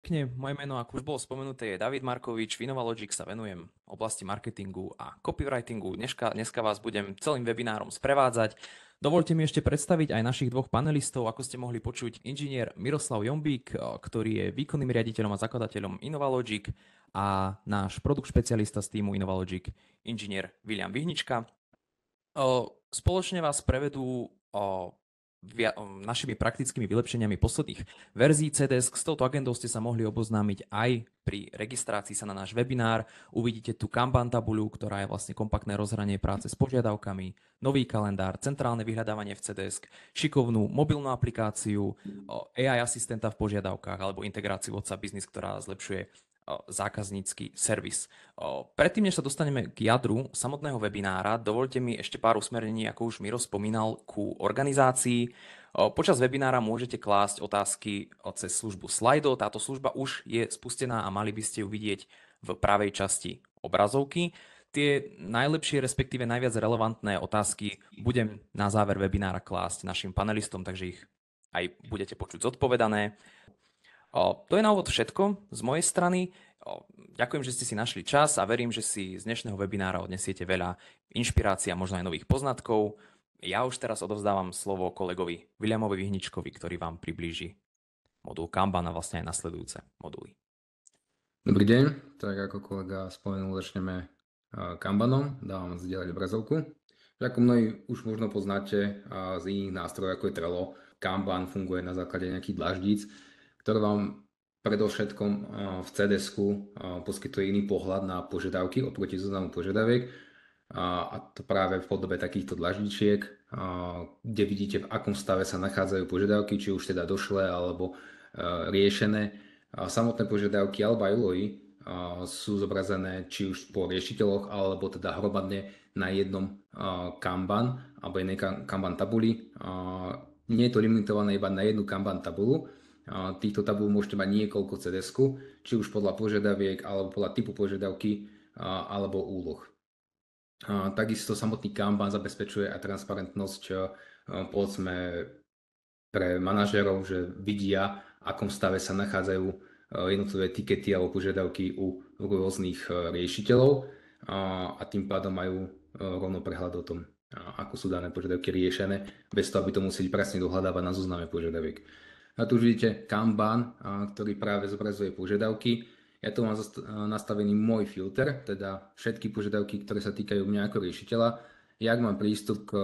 Pekne, moje meno, ako už bolo spomenuté, je David Markovič. V Innovalogic sa venujem oblasti marketingu a copywritingu. Dneska vás budem celým webinárom sprevádzať. Dovolte mi ešte predstaviť aj našich dvoch panelistov. Ako ste mohli počuť, inžinier Miroslav Jombík, ktorý je výkonným riaditeľom a zakladateľom Innovalogic, a náš produkt špecialista z týmu Innovalogic, inžinier William Vihnička. Spoločne vás prevedú našimi praktickými vylepšeniami posledných verzií CDS. S touto agendou ste sa mohli oboznámiť aj pri registrácii sa na náš webinár. Uvidíte tu Kanban tabuľu, ktorá je vlastne kompaktné rozhranie práce s požiadavkami, nový kalendár, centrálne vyhľadávanie v CDS, šikovnú mobilnú aplikáciu, AI asistenta v požiadavkách alebo integráciu WhatsApp Business, ktorá zlepšuje zákaznícky servis. Predtým, než sa dostaneme k jadru samotného webinára, dovolte mi ešte pár usmernení, ako už Miro spomínal, ku organizácii. Počas webinára môžete klásť otázky cez službu Slido. Táto služba už je spustená a mali by ste ju vidieť v pravej časti obrazovky. Tie najlepšie, respektíve najviac relevantné otázky budem na záver webinára klásť našim panelistom, takže ich aj budete počuť zodpovedané. To je na úvod všetko z mojej strany. Ďakujem, že ste si našli čas a verím, že si z dnešného webinára odnesiete veľa inšpirácií a možno aj nových poznatkov. Ja už teraz odovzdávam slovo kolegovi Williamovi Vihničkovi, ktorý vám priblíži modul Kanban a vlastne aj nasledujúce moduly. Dobrý deň, tak ako kolega spomenul, začneme Kanbanom. Dávam zdieľať obrazovku. Ako mnohí už možno poznáte z iných nástrojov, ako je Trello, Kanban funguje na základe nejakých dlaždíc, ktoré vám predovšetkom v CDS-ku poskytuje iný pohľad na požiadavky oproti zoznamu požiadaviek, a to práve v podobe takýchto dlaždičiek, kde vidíte, v akom stave sa nachádzajú požiadavky, či už teda došlé alebo riešené. Samotné požiadavky alebo aj úlohy sú zobrazené či už po riešiteľoch alebo teda hromadne na jednom Kanban alebo jednej Kanban tabuli. Nie je to limitované iba na jednu Kanban tabulu. Týchto tabúl môžete mať niekoľko CDS-ku, či už podľa požiadaviek, alebo podľa typu požiadavky, alebo úloh. Takisto samotný Kanban zabezpečuje aj transparentnosť, povedzme, pre manažérov, že vidia, v akom stave sa nachádzajú jednotlivé tikety alebo požiadavky u rôznych riešiteľov, a tým pádom majú rovno prehľad o tom, ako sú dané požiadavky riešené, bez toho, aby to museli presne dohľadávať na zozname požiadaviek. A tu už vidíte Kanban, ktorý práve zobrazuje požiadavky. Ja tu mám nastavený môj filter, teda všetky požiadavky, ktoré sa týkajú mňa ako riešiteľa. Ja ak mám prístup k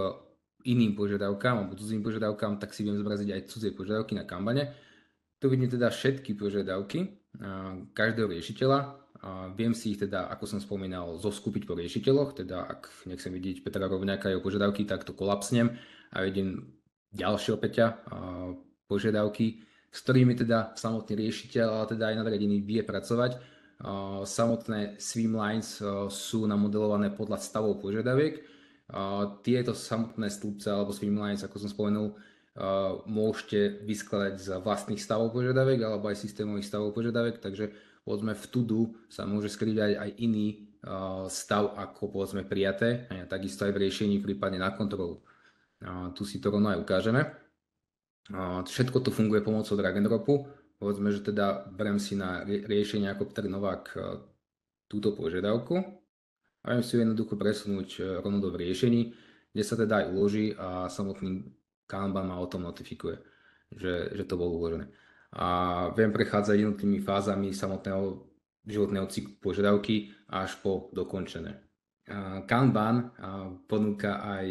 iným požiadavkám alebo cudzím požiadavkám, tak si viem zobraziť aj cudzie požiadavky na Kanbane. Tu vidím teda všetky požiadavky každého riešiteľa. Viem si ich teda, ako som spomínal, zoskupiť po riešiteľoch. Teda ak nechcem vidieť Petra Rovňáka a jeho požiadavky, tak to kolapsnem a vidím ďalšieho Peťa požiadavky, s ktorými teda samotný riešiteľ, ale teda aj nadriadený vie pracovať. Samotné streamlines sú namodelované podľa stavov požiadaviek. Tieto samotné stĺpce alebo streamlines, ako som spomenul, môžete vyskladať z vlastných stavov požiadaviek alebo aj systémových stavov požiadaviek, takže povedzme v to-do sa môže skrývať aj iný stav ako povedzme prijaté, a takisto aj v riešení prípadne na kontrolu. Tu si to rovno aj ukážeme. Všetko to funguje pomocou drag and dropu. Povedzme, že teda beriem si na riešenie ako Peter Novák túto požiadavku a viem si ju jednoducho presunúť rovno do riešení, kde sa teda aj uloží a samotný Kanban ma o tom notifikuje, že to bolo uložené. A viem prechádzať jednotlivými fázami samotného životného cyklu požiadavky až po dokončené. Kanban ponúka aj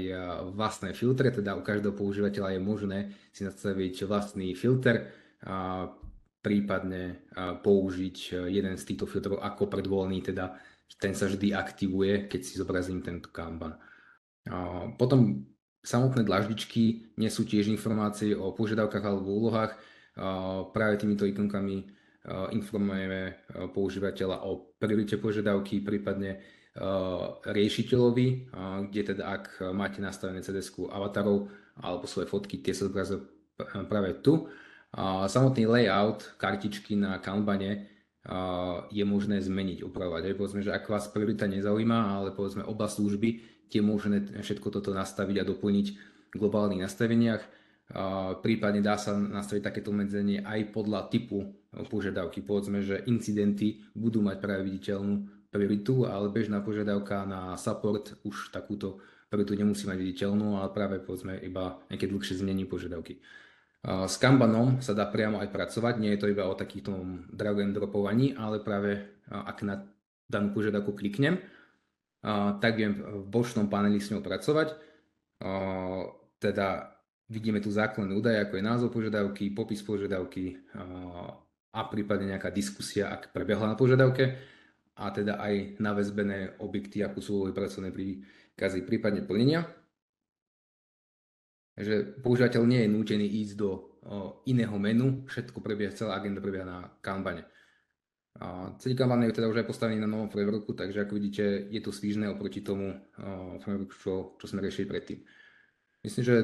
vlastné filtre, teda u každého používateľa je možné si nastaviť vlastný filter a prípadne použiť jeden z týchto filtrov ako predvolený, teda ten sa vždy aktivuje, keď si zobrazím tento Kanban. Potom samotné dlaždičky nesú tiež informácie o požiadavkách alebo úlohách. Práve týmito ikonkami informujeme používateľa o priorite požiadavky, prípadne riešiteľovi, kde teda ak máte nastavené CDS-ku avatarov alebo svoje fotky, tie sa zobrazujú práve tu. Samotný layout kartičky na Kanbane je možné zmeniť, upravovať. Povedzme, že ak vás priorita nezaujíma, ale povedzme oblasť služby, tie možné všetko toto nastaviť a doplniť v globálnych nastaveniach. Prípadne dá sa nastaviť takéto obmedzenie aj podľa typu požiadavky. Povedzme, že incidenty budú mať práve viditeľnú prioritu, ale bežná požiadavka na support už takúto prioritu nemusí mať viditeľnú, ale práve povedzme iba nejaké dlhšie znenie požiadavky. S Kanbanom sa dá priamo aj pracovať, nie je to iba o takýchto drag and dropovaní, ale práve ak na danú požiadavku kliknem, tak viem v bočnom paneli s ňou pracovať. Teda vidíme tu základné údaje, ako je názov požiadavky, popis požiadavky a prípadne nejaká diskusia, ak prebehla na požiadavke, a teda aj naväzbené objekty, ako sú úlohy pracovné príkazy, prípadne plnenia. Takže používateľ nie je nútený ísť do iného menu, všetko prebieha, celá agenda prebieha na Kanbane. Celý Kanban je teda už aj postavený na novom frameworku, takže ako vidíte, je to svížne oproti tomu frameworku, čo sme riešili predtým. Myslím, že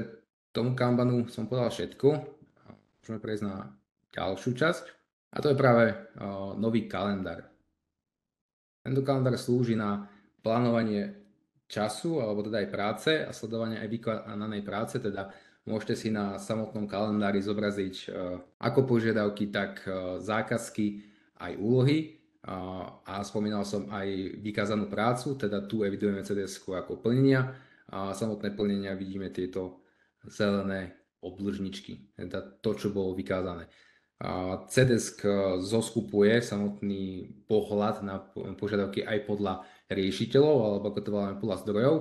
tomu Kanbanu som povedal všetko. Môžeme prejsť na ďalšiu časť, a to je práve nový kalendár. Tento kalendár slúži na plánovanie času, alebo teda aj práce a sledovanie aj vykonanej práce, teda môžete si na samotnom kalendári zobraziť ako požiadavky, tak zákazky, aj úlohy. A spomínal som aj vykázanú prácu, teda tu evidujeme CDS-ku ako plnenia a samotné plnenia vidíme tieto zelené obdĺžničky, teda to, čo bolo vykázané. CDS zoskupuje samotný pohľad na požiadavky aj podľa riešiteľov, alebo ako to voláme podľa zdrojov.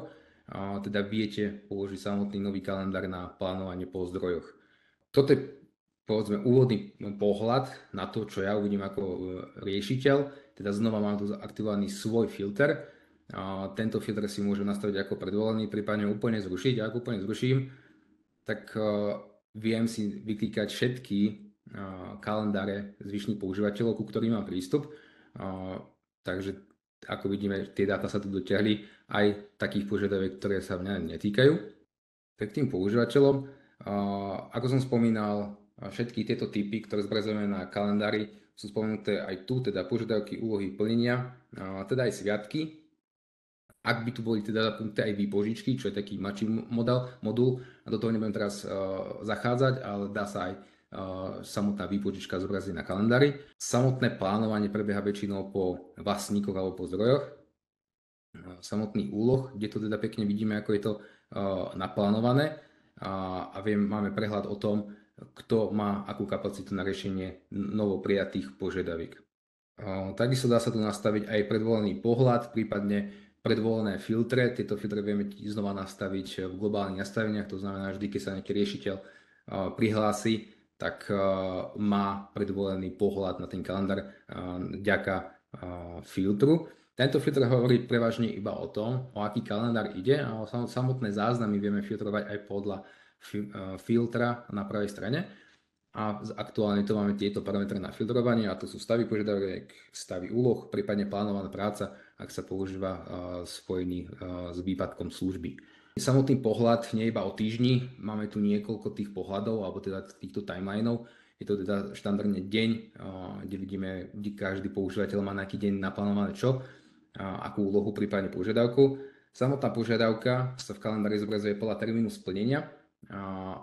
Teda viete položiť samotný nový kalendár na plánovanie po zdrojoch. Toto je povedzme úvodný pohľad na to, čo ja uvidím ako riešiteľ. Teda znova mám tu aktivovaný svoj filter. Tento filter si môžem nastaviť ako predvolený, prípadne úplne zrušiť. Ak úplne zruším, tak viem si vyklikať všetky kalendáre zvyšných používateľov, ku ktorým mám prístup. Takže ako vidíme, tie dáta sa tu dotiahli aj takých požiadaviek, ktoré sa mňa netýkajú. Tak tým používateľom, ako som spomínal, všetky tieto typy, ktoré zobrazujeme na kalendári, sú spomenuté aj tu, teda požiadavky, úlohy, plnenia, teda aj sviatky. Ak by tu boli teda zapnuté aj výpožičky, čo je taký mladší modul, a do toho nebudem teraz zachádzať, ale dá sa aj samotná výpožička zobraziť na kalendári. Samotné plánovanie prebieha väčšinou po vlastníkoch alebo po zdrojoch. Samotný úloh, kde to teda pekne vidíme, ako je to naplánované, a máme prehľad o tom, kto má akú kapacitu na riešenie novoprijatých požiadaviek. Takisto dá sa tu nastaviť aj predvolený pohľad, prípadne predvolené filtre. Tieto filtre vieme znova nastaviť v globálnych nastaveniach, to znamená, vždy, keď sa nejaký riešiteľ prihlási, tak má predvolený pohľad na ten kalendár vďaka filtru. Tento filtr hovorí prevažne iba o tom, o aký kalendár ide, a samotné záznamy vieme filtrovať aj podľa filtra na pravej strane. A aktuálne tu máme tieto parametre na filtrovanie, a to sú stavy požiadaviek, stavy úloh, prípadne plánovaná práca, ak sa používa spojený s výpadkom služby. Samotný pohľad nie je iba o týždni, máme tu niekoľko tých pohľadov, alebo teda týchto timelineov. Je to teda štandardne deň, kde vidíme, kde každý používateľ má nejaký deň naplánované čo, akú úlohu, prípadne požiadavku. Samotná požiadavka sa v kalendári zobrazuje podľa termínu splnenia,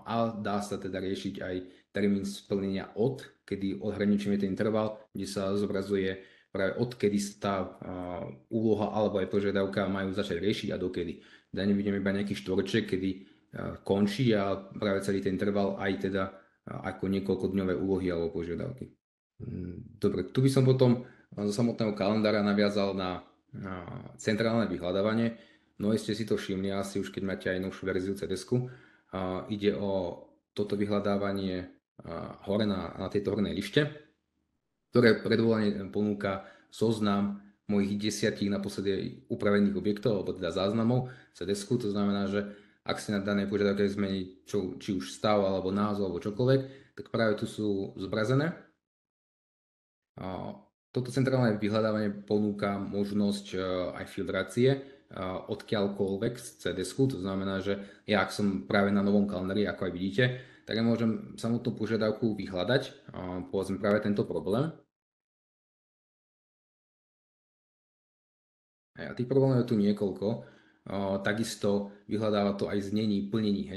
a dá sa teda riešiť aj termín splnenia od, kedy odhraničíme ten interval, kde sa zobrazuje práve odkedy sa úloha alebo aj požiadavka majú začať riešiť a dokedy. Teda nevidíme iba nejaký štvorček, kedy končí, a práve celý ten interval aj teda ako niekoľkodňové úlohy alebo požiadavky. Dobre, tu by som potom zo samotného kalendára naviazal na centrálne vyhľadávanie. No ste si to všimli asi už, keď máte aj novšiu verziu CDS-ku. Ide o toto vyhľadávanie hore na tejto hornej lište, ktoré predvolanie ponúka zoznam mojich 10 naposledy upravených objektov, alebo teda záznamov CDS-ku. To znamená, že ak si na danej požiadavke zmeniť či už stav, alebo názov, alebo čokoľvek, tak práve tu sú zobrazené. Toto centrálne vyhľadávanie ponúka možnosť aj filtrácie odkiaľkoľvek z CDS-ku. To znamená, že ja, ak som práve na novom kalendári, ako aj vidíte, tak ja môžem samotnú požiadavku vyhľadať, povedzme práve tento problém. A tých problémov je tu niekoľko. Takisto vyhľadáva to aj znení plnení.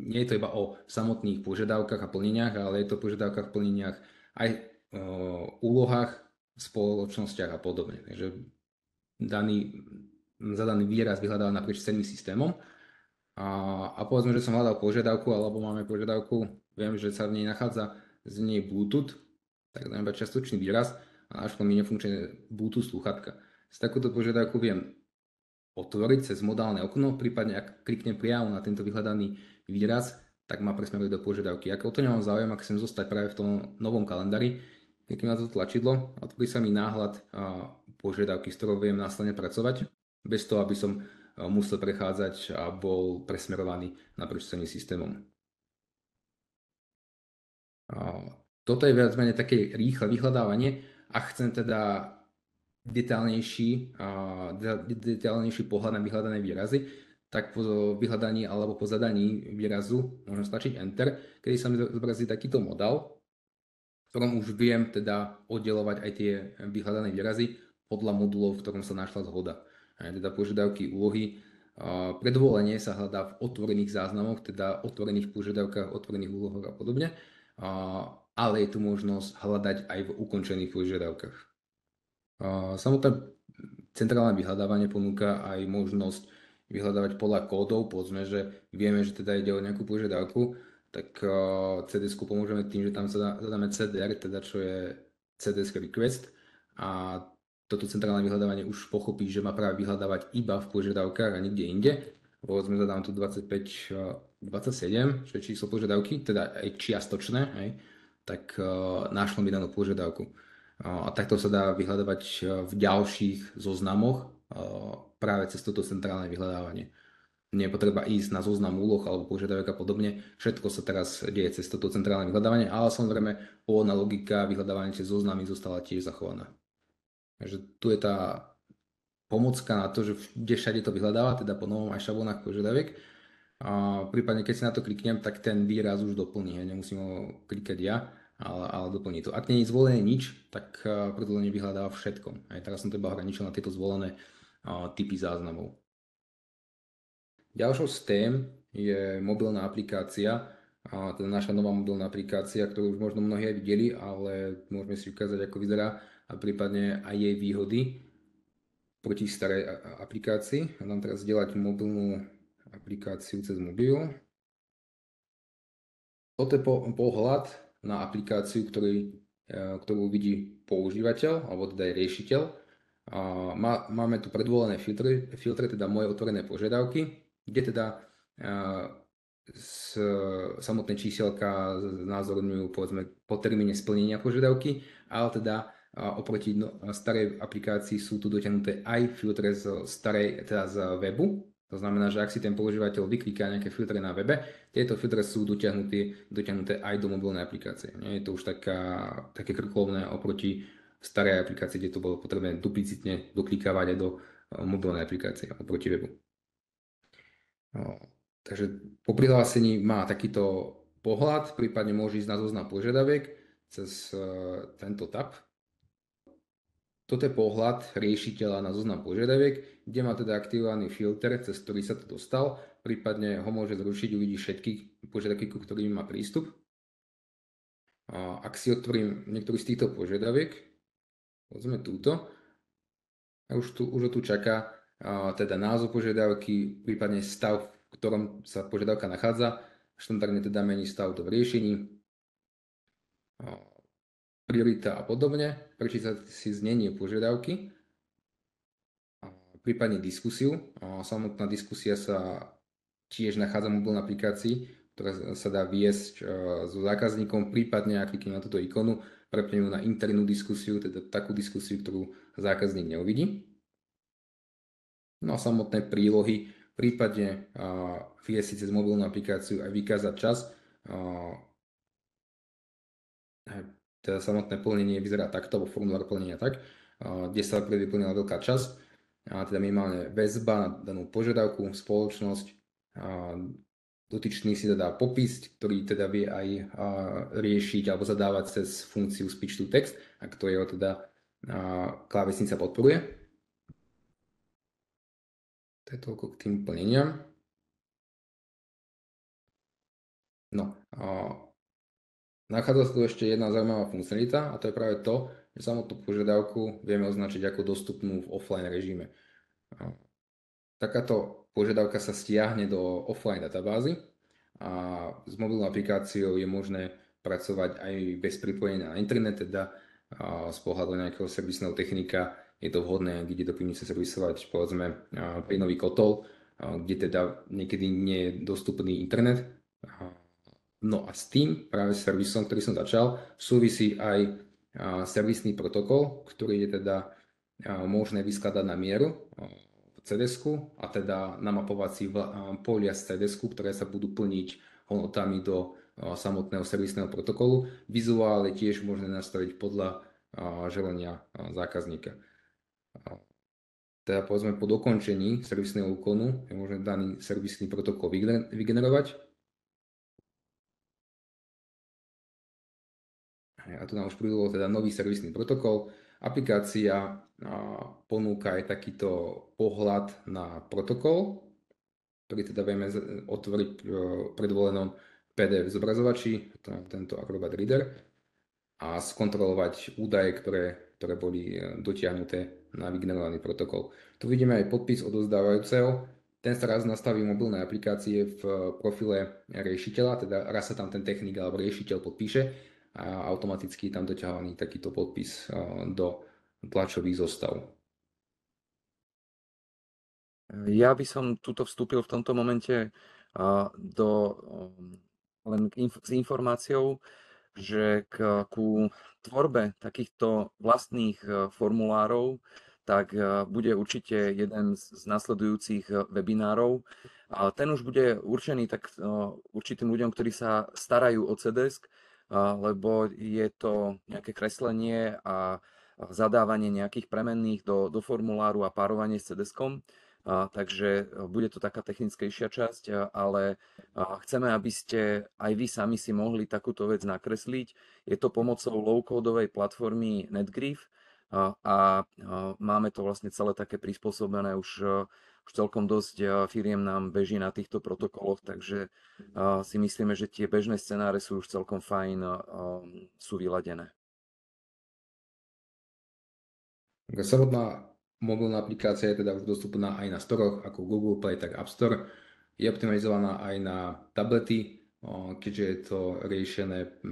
Nie je to iba o samotných požiadavkách a plneniach, ale je to o požiadavkách, plneniach aj úlohách, spoločnostiach a podobne. Takže zadaný výraz vyhľadáva naprieč celým systémom. A povedzme, že som hľadal požiadavku, alebo máme požiadavku, viem, že sa v nej nachádza z nej Bluetooth, tak dáme čiastočný výraz a našlo mi nefunkčné Bluetooth slúchatka. Z takúto požiadavku viem otvoriť cez modálne okno, prípadne ak kliknem priamo na tento vyhľadaný výraz, tak ma presmeruje do požiadavky. Ak o to nemám záujem, ak chcem zostať práve v tom novom kalendári, kliknem na toto tlačidlo a otvorí sa mi náhľad požiadavky, s ktorou viem následne pracovať, bez toho, aby som musel prechádzať a bol presmerovaný naprieč celým systémom. Toto je viac menej také rýchle vyhľadávanie a chcem teda detailnejší pohľad na vyhľadané výrazy, tak po vyhľadaní alebo po zadaní výrazu môžem stlačiť Enter, kedy sa mi zobrazí takýto modál, v ktorom už viem teda oddelovať aj tie vyhľadané výrazy podľa modulov, v ktorom sa našla zhoda. Teda požiadavky, úlohy. Predvolenie sa hľadá v otvorených záznamoch, teda otvorených požiadavkách, otvorených úlohách a podobne, ale je tu možnosť hľadať aj v ukončených požiadavkách. Samotné centrálne vyhľadávanie ponúka aj možnosť vyhľadávať podľa kódov, povedzme, že vieme, že teda ide o nejakú požiadavku, tak CDS-ku pomôžeme tým, že tam zadáme CDR, teda čo je CDS request, a toto centrálne vyhľadávanie už pochopí, že má práve vyhľadávať iba v požiadavkách a nikde inde. Povedzme, zadám tu 2527, čo je číslo požiadavky, teda aj čiastočné, hej, tak našlo mi danú požiadavku. A takto sa dá vyhľadávať v ďalších zoznamoch práve cez toto centrálne vyhľadávanie. Nie je potreba ísť na zoznam úloh alebo požiadavek a podobne. Všetko sa teraz deje cez toto centrálne vyhľadávanie, ale samozrejme pôvodná logika vyhľadávania cez zoznamy zostala tiež zachovaná. Takže tu je tá pomocka na to, že kde všade to vyhľadáva, teda po novom aj šablónach požiadaviek. A prípadne keď si na to kliknem, tak ten výraz už doplní. Nemusím ho klikať ja, ale doplní to. Ak nie je zvolené nič, tak predvolenie vyhľadáva všetko. Aj teraz som to iba hraničil na tieto zvolené typy záznamov. Ďalšou z tém je mobilná aplikácia, teda naša nová mobilná aplikácia, ktorú už možno mnohí aj videli, ale môžeme si ukázať, ako vyzerá a prípadne aj jej výhody proti starej aplikácii. Dám teraz zdieľať mobilnú aplikáciu cez mobil. Toto je pohľad na aplikáciu, ktorú vidí používateľ, alebo teda aj riešiteľ. Máme tu predvolené filtre, teda moje otvorené požiadavky, kde teda samotné čísielka znázorňujú povedzme po termíne splnenia požiadavky, ale teda oproti starej aplikácii sú tu dotiahnuté aj filtre z webu. To znamená, že ak si ten používateľ vykliká nejaké filtre na webe, tieto filtre sú dotiahnuté aj do mobilnej aplikácie. Nie je to už také krklovné oproti starej aplikácii, kde to bolo potrebné duplicitne doklikávať aj do mobilnej aplikácie oproti webu. Takže po prihlásení má takýto pohľad, prípadne môže ísť na zoznam požiadaviek cez tento tab. Toto je pohľad riešiteľa na zoznam požiadaviek, kde má teda aktivovaný filter, cez ktorý sa to dostal, prípadne ho môže zrušiť, uvidí všetky požiadavky, ku ktorým má prístup. Ak si otvorím niektorý z týchto požiadaviek, povedzme túto, a už ho tu čaká teda názov požiadavky, prípadne stav, v ktorom sa požiadavka nachádza, štandardne teda mení stav to v riešení, priorita a podobne, prečítať si znenie požiadavky, prípadne diskusiu. Samotná diskusia sa tiež nachádza v mobilnej aplikácii, ktorá sa dá viesť so zákazníkom, prípadne ak kliknem na túto ikonu, prepnem na internú diskusiu, teda takú diskusiu, ktorú zákazník neuvidí. No a samotné prílohy, prípadne vie si cez mobilnú aplikáciu aj vykázať čas. Teda samotné plnenie vyzerá takto, alebo formulár plnenia tak, kde sa vyplnila veľká časť, teda minimálne väzba na danú požiadavku, spoločnosť, dotyčný si teda popis, ktorý teda vie aj riešiť alebo zadávať cez funkciu speech to text, ak to jeho teda klávesnica podporuje. To je toľko k tým plneniam. No, Nachádza sa tu ešte jedna zaujímavá funkcionalita a to je práve to, že samotnú požiadavku vieme označiť ako dostupnú v offline režime. Takáto požiadavka sa stiahne do offline databázy a s mobilnou aplikáciou je možné pracovať aj bez pripojenia na internet, teda z pohľadu nejakého servisného technika je to vhodné, ak ide do pivnice servisovať povedzme plynový kotol, kde teda niekedy nie je dostupný internet. No a s tým práve servisom, ktorý som začal, súvisí aj servisný protokol, ktorý je teda možné vyskladať na mieru v CDS-ku a teda namapovať si polia z CDS-ku, ktoré sa budú plniť hodnotami do samotného servisného protokolu. Vizuál je tiež možné nastaviť podľa želania zákazníka. Teda povedzme po dokončení servisného úkonu je možné daný servisný protokol vygenerovať. A tu nám už pribudol teda nový servisný protokol. Aplikácia ponúka aj takýto pohľad na protokol, ktorý teda vieme otvoriť v predvolenom PDF zobrazovači, tento Acrobat Reader, a skontrolovať údaje, ktoré boli dotiahnuté na vygenerovaný protokol. Tu vidíme aj podpis odozdávajúceho. Ten sa raz nastaví v mobilnej aplikácie v profile riešiteľa, teda raz sa tam ten technik alebo riešiteľ podpíše a automaticky je tam doťahovaný takýto podpis do tlačových zostav. Ja by som tuto vstúpil v tomto momente do, len s informáciou, že ku tvorbe takýchto vlastných formulárov tak bude určite jeden z nasledujúcich webinárov. Ten už bude určený tak určitým ľuďom, ktorí sa starajú o CDESK, lebo je to nejaké kreslenie a zadávanie nejakých premenných do formuláru a párovanie s CDS-kom. Takže bude to taká technickejšia časť, ale chceme, aby ste aj vy sami si mohli takúto vec nakresliť. Je to pomocou low-codovej platformy NetGriff a máme to vlastne celé také prispôsobené už celkom dosť firiem nám beží na týchto protokoloch, takže si myslíme, že tie bežné scenáre sú už celkom fajn, sú vyladené. Samotná mobilná aplikácia je teda už dostupná aj na storoch ako Google Play, tak App Store. Je optimalizovaná aj na tablety, keďže je to riešené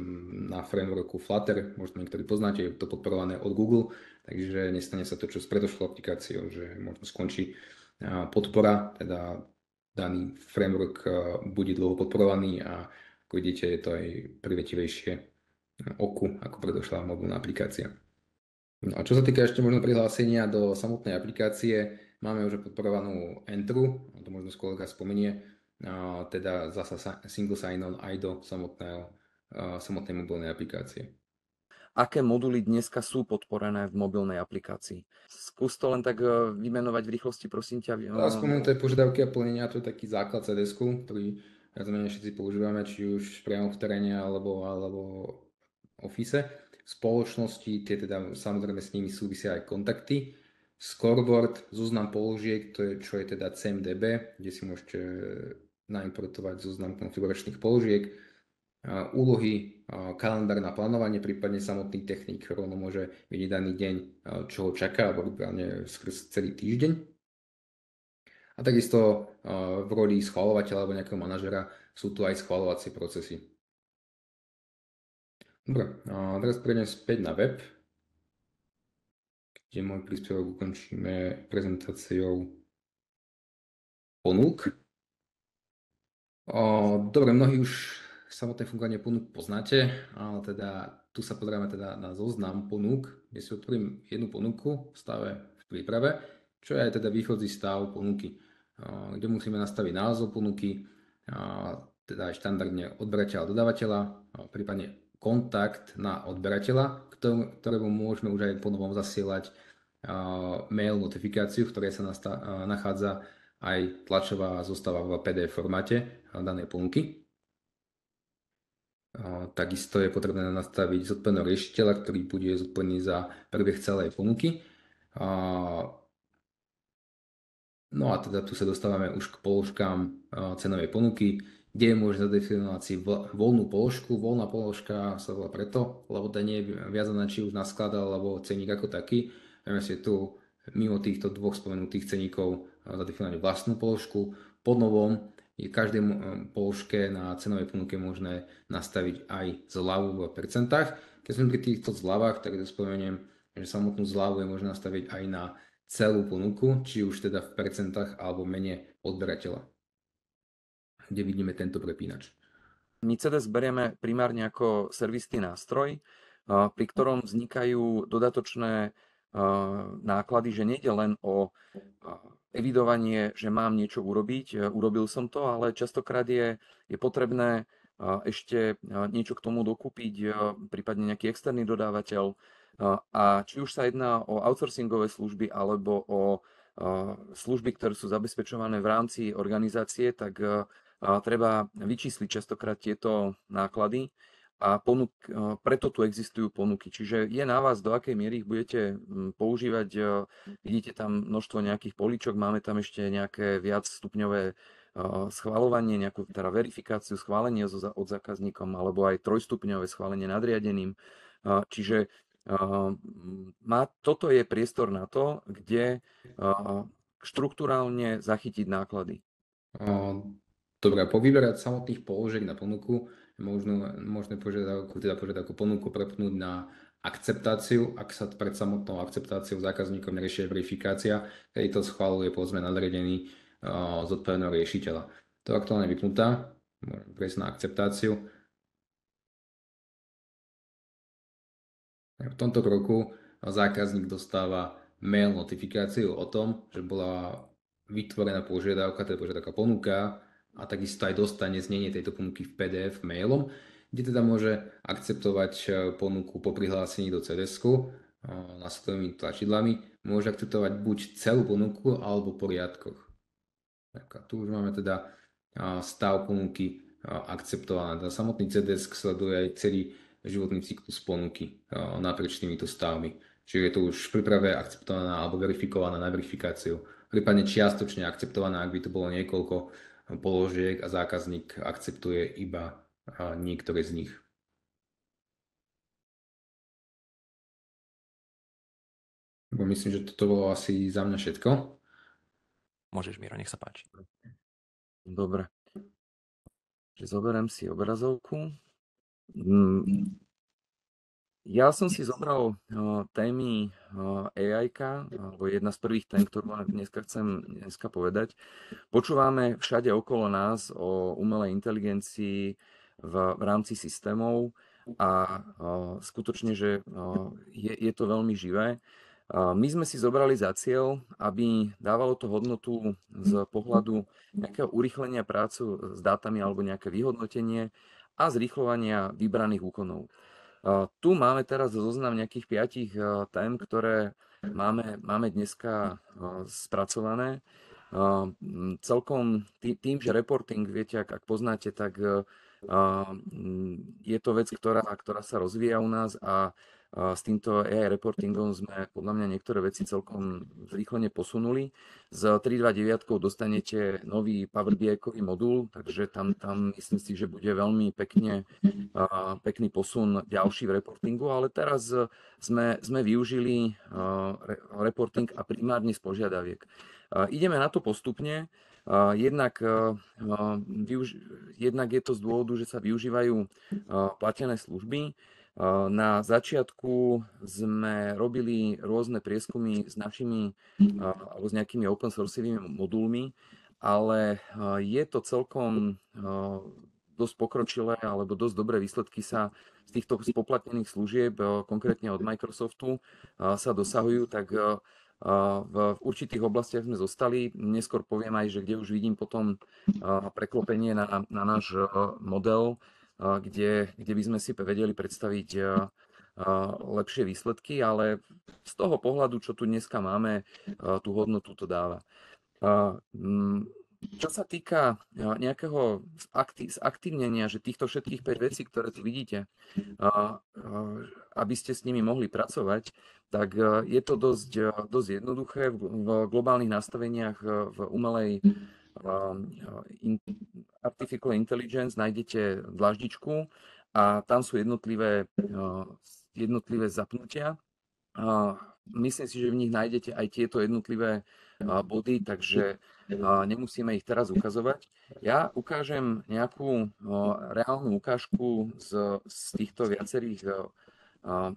na frameworku Flutter, možno niektorí poznáte, je to podporované od Google, takže nestane sa to, čo s predošlou aplikáciou, že možno skončí podpora, teda daný framework bude dlho podporovaný a ako vidíte, je to aj privetivejšie oku ako predošlá mobilná aplikácia. No a čo sa týka ešte možno prihlásenia do samotnej aplikácie, máme už podporovanú Entru, to možno kolega spomenie, teda zasa single sign-on aj do samotnej mobilnej aplikácie. Aké moduly dneska sú podporené v mobilnej aplikácii? Skús to len tak vymenovať v rýchlosti, prosím ťa. Spomenuté požiadavky a plnenia, to je taký základ CDS-ku, ktorý všetci používame, či už priamo v teréne alebo Office. Spoločnosti, tie teda samozrejme s nimi súvisia aj kontakty. Scoreboard, zoznam položiek, čo je teda CMDB, kde si môžete naimportovať zoznam konfiguračných položiek. Úlohy, kalendár na plánovanie, prípadne samotný technik, rovno môže vidieť daný deň, čo ho čaká, alebo prípadne skrz celý týždeň. A takisto v roli schvaľovateľa alebo nejakého manažera sú tu aj schvaľovacie procesy. Dobre, teraz prejdem späť na web, kde môj príspevok ukončíme prezentáciou ponúk. Dobre, mnohí už samotné fungovanie ponúk poznáte, ale teda tu sa pozeráme teda na zoznam ponúk, kde si otvorím jednu ponuku v stave v príprave, čo je aj teda východzí stav ponuky, kde musíme nastaviť názov ponuky, teda aj štandardne odberateľa a dodávateľa, prípadne kontakt na odberateľa, ktorému môžeme už aj ponovom zasielať mail notifikáciu, v ktorej sa nachádza aj tlačová zostava v PDF formáte danej ponuky. Takisto je potrebné nastaviť zodpovedného riešiteľa, ktorý bude zodpovedný za priebeh celej ponuky. No a teda tu sa dostávame už k položkám cenovej ponuky, kde môže zadefinovať si voľnú položku. Voľná položka sa volá preto, lebo to nie je viazaná či už na sklad alebo ceník ako taký. Vieme si tu mimo týchto dvoch spomenutých ceníkov zadefinovať vlastnú položku. Po novom je každej položke na cenovej ponuke možné nastaviť aj zľavu v percentách. Keď sme pri týchto zľavách, tak spomeniem, že samotnú zľavu je možné nastaviť aj na celú ponuku, či už teda v percentách alebo mene odberateľa, kde vidíme tento prepínač. My CDS berieme primárne ako servisný nástroj, pri ktorom vznikajú dodatočné náklady, že nejde len o evidovanie, že mám niečo urobiť, urobil som to, ale častokrát je potrebné ešte niečo k tomu dokúpiť, prípadne nejaký externý dodávateľ. A či už sa jedná o outsourcingové služby alebo o služby, ktoré sú zabezpečované v rámci organizácie, tak treba vyčísliť častokrát tieto náklady a preto tu existujú ponuky. Čiže je na vás, do akej miery ich budete používať. Vidíte tam množstvo nejakých políčok, máme tam ešte nejaké viacstupňové schvaľovanie, nejakú teda verifikáciu, schválenie od zákazníkom alebo aj trojstupňové schválenie nadriadeným. Čiže toto je priestor na to, kde štruktúrálne zachytiť náklady. Dobre, po výbere samotných položiek na ponuku je možné požiadavku ponuku prepnúť na akceptáciu, ak sa pred samotnou akceptáciou zákazníkom nerieši verifikácia, ktorý to schváluje povedzme nadriadený zodpovedného riešiteľa. To je aktuálne vypnutá, môžem prejsť na akceptáciu. V tomto kroku zákazník dostáva mail notifikáciu o tom, že bola vytvorená požiadavka, teda požiadavka ponuka a takisto aj dostane znenie tejto ponuky v PDF mailom, kde teda môže akceptovať ponuku po prihlásení do CDS-ku následovými tlačidlami. Môže akceptovať buď celú ponuku alebo po riadkoch. Tak tu už máme teda stav ponuky akceptovaná. Samotný CDS sleduje aj celý životný cyklus ponuky naprieč týmito stavmi. Čiže je to už v príprave akceptovaná alebo verifikovaná na verifikáciu. Prípadne čiastočne akceptovaná, ak by to bolo niekoľko položiek a zákazník akceptuje iba niektoré z nich. Myslím, že toto bolo asi za mňa všetko. Môžeš, Miro, nech sa páči. Dobre. Zoberiem si obrazovku. Ja som si zobral témy AI-ka, alebo jedna z prvých tém, ktorú dneska chcem povedať. Počúvame všade okolo nás o umelej inteligencii v rámci systémov a skutočne, že je to veľmi živé. My sme si zobrali za cieľ, aby dávalo to hodnotu z pohľadu nejakého urýchlenia prácu s dátami alebo nejaké vyhodnotenie a zrýchľovania vybraných úkonov. Tu máme teraz zoznam nejakých 5 tém, ktoré máme dneska spracované. Celkom tým, že reporting, viete, ak poznáte, tak je to vec, ktorá sa rozvíja u nás a s týmto AI reportingom sme podľa mňa niektoré veci celkom zrýchlene posunuli. Z 3.2.9 dostanete nový Power BI-kový modul, takže tam myslím si, že bude veľmi pekný posun ďalší v reportingu, ale teraz sme využili reporting a primárne z požiadaviek. Ideme na to postupne. Jednak je to z dôvodu, že sa využívajú platené služby. Na začiatku sme robili rôzne prieskumy s našimi alebo s nejakými open sourceovými modulmi, ale je to celkom dosť pokročilé alebo dosť dobré výsledky sa z týchto spoplatnených služieb, konkrétne od Microsoftu, sa dosahujú, tak v určitých oblastiach sme zostali. Neskôr poviem aj, že kde už vidím potom preklopenie na náš model, kde by sme si vedeli predstaviť lepšie výsledky, ale z toho pohľadu, čo tu dneska máme, tú hodnotu to dáva. Čo sa týka nejakého zaktívnenia, že týchto všetkých 5 vecí, ktoré tu vidíte, aby ste s nimi mohli pracovať, tak je to dosť jednoduché v globálnych nastaveniach v umelej Artificial Intelligence nájdete dlaždičku a tam sú jednotlivé zapnutia. Myslím si, že v nich nájdete aj tieto jednotlivé body, takže nemusíme ich teraz ukazovať. Ja ukážem nejakú reálnu ukážku z týchto viacerých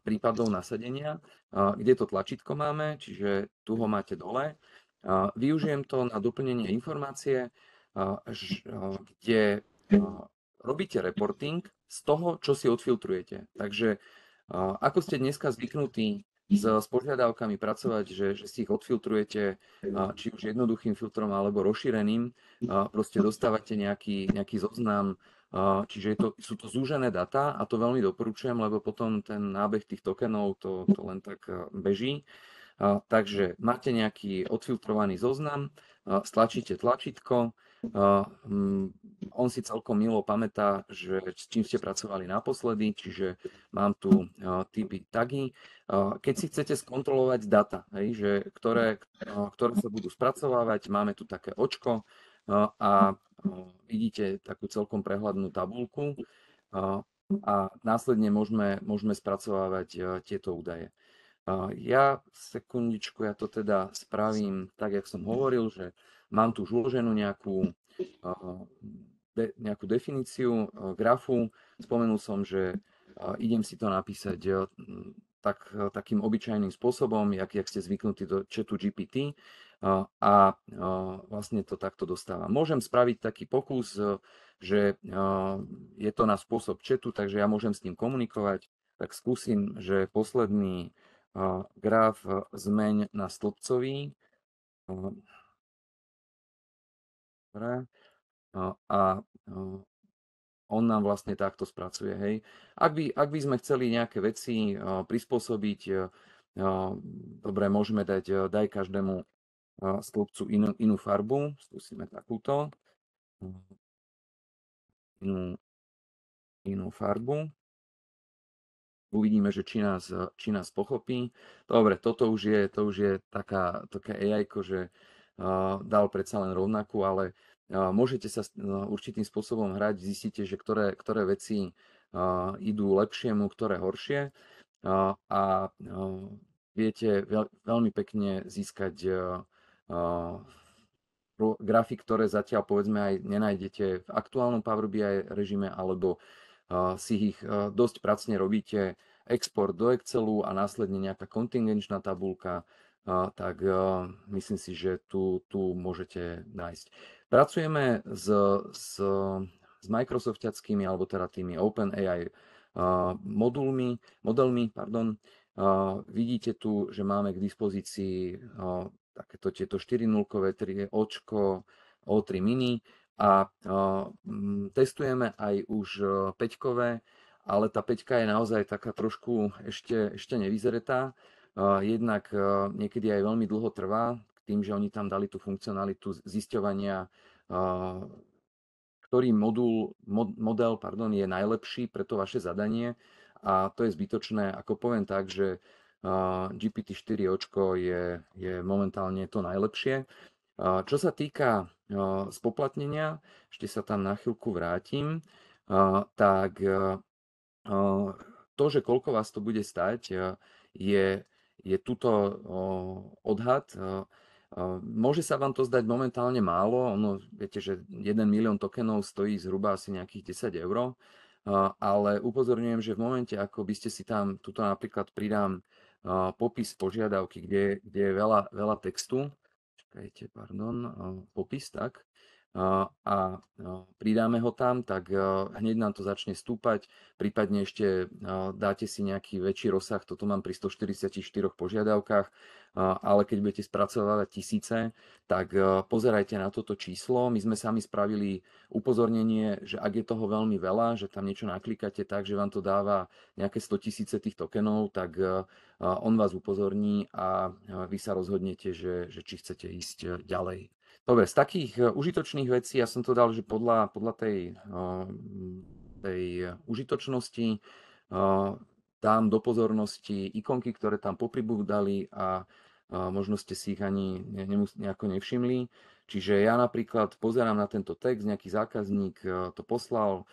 prípadov nasadenia, kde to tlačítko máme, čiže tu ho máte dole. Využijem to na doplnenie informácie, kde robíte reporting z toho, čo si odfiltrujete. Takže ako ste dneska zvyknutí s požiadavkami pracovať, že si ich odfiltrujete, či už jednoduchým filtrom alebo rozšíreným, proste dostávate nejaký zoznam, čiže sú to zúžené data a to veľmi doporučujem, lebo potom ten nábeh tých tokenov to len tak beží. Takže máte nejaký odfiltrovaný zoznam, stlačíte tlačítko, on si celkom milo pamätá, že s čím ste pracovali naposledy, čiže mám tu typy tagy. Keď si chcete skontrolovať data, že ktoré sa budú spracovávať, máme tu také očko a vidíte takú celkom prehľadnú tabuľku a následne môžeme spracovávať tieto údaje. Ja, sekundičku, ja to teda spravím tak, jak som hovoril, že mám tu už uloženú nejakú definíciu grafu. Spomenul som, že idem si to napísať takým obyčajným spôsobom, jak ste zvyknutí do chatu GPT a vlastne to takto dostávam. Môžem spraviť taký pokus, že je to na spôsob chatu, takže ja môžem s ním komunikovať. Tak skúsim, že posledný graf zmeň na stĺpcový. Dobre. A on nám vlastne takto spracuje. Hej. Ak by sme chceli nejaké veci prispôsobiť, dobre, môžeme daj každému stĺpcu inú farbu. Skúsime takúto. Inú farbu. Uvidíme, že či nás pochopí. Dobre, toto už je také AI-ko, že dal predsa len rovnakú, ale môžete sa určitým spôsobom hrať, zistíte, že ktoré veci idú lepšiemu, ktoré horšie a viete veľmi pekne získať grafy, ktoré zatiaľ povedzme aj nenájdete v aktuálnom Power BI režime, alebo si ich dosť pracne robíte, export do Excelu a následne nejaká kontingenčná tabuľka, tak myslím si, že tu môžete nájsť. Pracujeme s Microsoftiackými, alebo teda tými OpenAI modelmi. Vidíte tu, že máme k dispozícii tieto 4.0-kové, 3 očko, O3 mini a testujeme aj už 5-kové, ale tá 5 je naozaj taká trošku ešte nevyzretá. Jednak niekedy aj veľmi dlho trvá, tým, že oni tam dali tú funkcionalitu zisťovania, ktorý model je najlepší pre to vaše zadanie a to je zbytočné. Ako poviem tak, že GPT-4 očko je momentálne to najlepšie. Čo sa týka spoplatnenia, ešte sa tam na chvíľku vrátim, tak to, že koľko vás to bude stať, je tuto odhad. Môže sa vám to zdať momentálne málo, viete, že 1 milión tokenov stojí zhruba asi nejakých 10 eur, ale upozorňujem, že v momente, ako by ste si tam, tuto napríklad pridám popis požiadavky, kde je veľa textu, popis, tak, a pridáme ho tam, tak hneď nám to začne stúpať, prípadne ešte dáte si nejaký väčší rozsah, toto mám pri 144 požiadavkách, ale keď budete spracovávať tisíce, tak pozerajte na toto číslo. My sme sami spravili upozornenie, že ak je toho veľmi veľa, že tam niečo naklikáte tak, že vám to dáva nejaké 100 000 tých tokenov, tak on vás upozorní a vy sa rozhodnete, že či chcete ísť ďalej. Dobre, z takých užitočných vecí, ja som to dal, že podľa tej užitočnosti dám do pozornosti ikonky, ktoré tam popribúdali a možno ste si ich ani nejako nevšimli. Čiže ja napríklad pozerám na tento text, nejaký zákazník to poslal,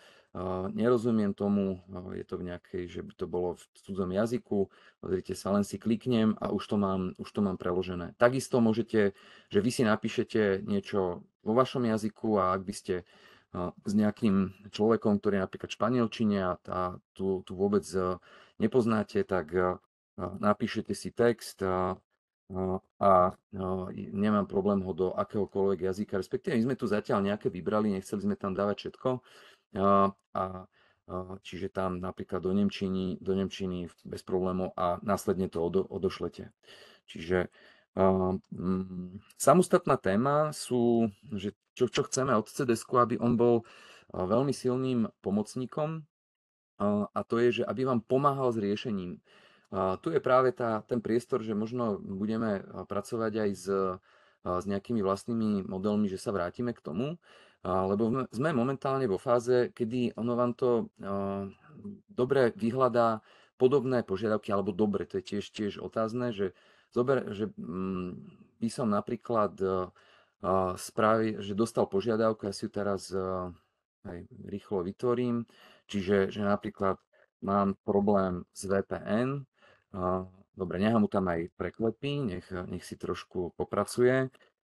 nerozumiem tomu, je to v nejakej, že by to bolo v cudzom jazyku, pozrite sa, len si kliknem a už to mám preložené. Takisto môžete, že vy si napíšete niečo vo vašom jazyku a ak by ste s nejakým človekom, ktorý je napríklad v španielčine a tu vôbec nepoznáte, tak napíšete si text a nemám problém ho do akéhokoľvek jazyka, respektíve my sme tu zatiaľ nejaké vybrali, nechceli sme tam dávať všetko, čiže tam napríklad do nemčiny bez problémov a následne to odošlete. Čiže samostatná téma sú, že čo chceme od CDS-ku, aby on bol veľmi silným pomocníkom, a to je, že aby vám pomáhal s riešením. Tu je práve ten priestor, že možno budeme pracovať aj s nejakými vlastnými modelmi, že sa vrátime k tomu, lebo sme momentálne vo fáze, kedy ono vám to dobre vyhľadá podobné požiadavky, alebo dobre, to je tiež otázne, že by som napríklad že dostal požiadavku, ja si ju teraz aj rýchlo vytvorím, čiže že napríklad mám problém s VPN, dobre, nechám mu tam aj preklepy, nech si trošku popracuje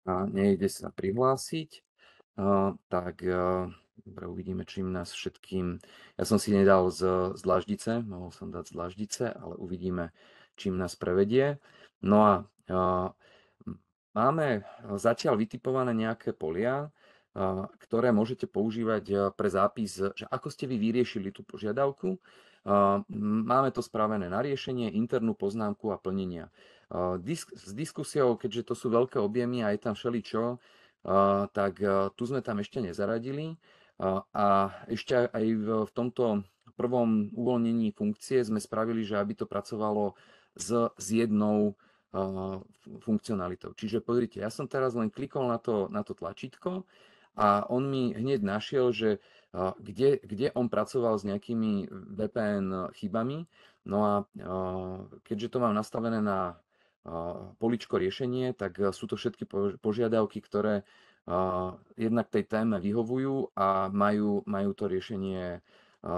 a nejde sa prihlásiť, tak dobre, uvidíme, čím nás všetkým, ja som si nedal z dlaždice, mohol som dať z dlaždice, ale uvidíme, čím nás prevedie. No a máme zatiaľ vytipované nejaké polia, ktoré môžete používať pre zápis, že ako ste vy vyriešili tú požiadavku. Máme to spravené na riešenie, internú poznámku a plnenia. S diskusiou, keďže to sú veľké objemy a je tam všeličo, tak tu sme tam ešte nezaradili. A ešte aj v tomto prvom uvoľnení funkcie sme spravili, že aby to pracovalo s jednou funkcionalitou. Čiže pozrite, ja som teraz len klikol na to tlačítko a on mi hneď našiel, že kde on pracoval s nejakými VPN chybami. No a keďže to mám nastavené na poličko riešenie, tak sú to všetky požiadavky, ktoré jednak tej téme vyhovujú a majú to riešenie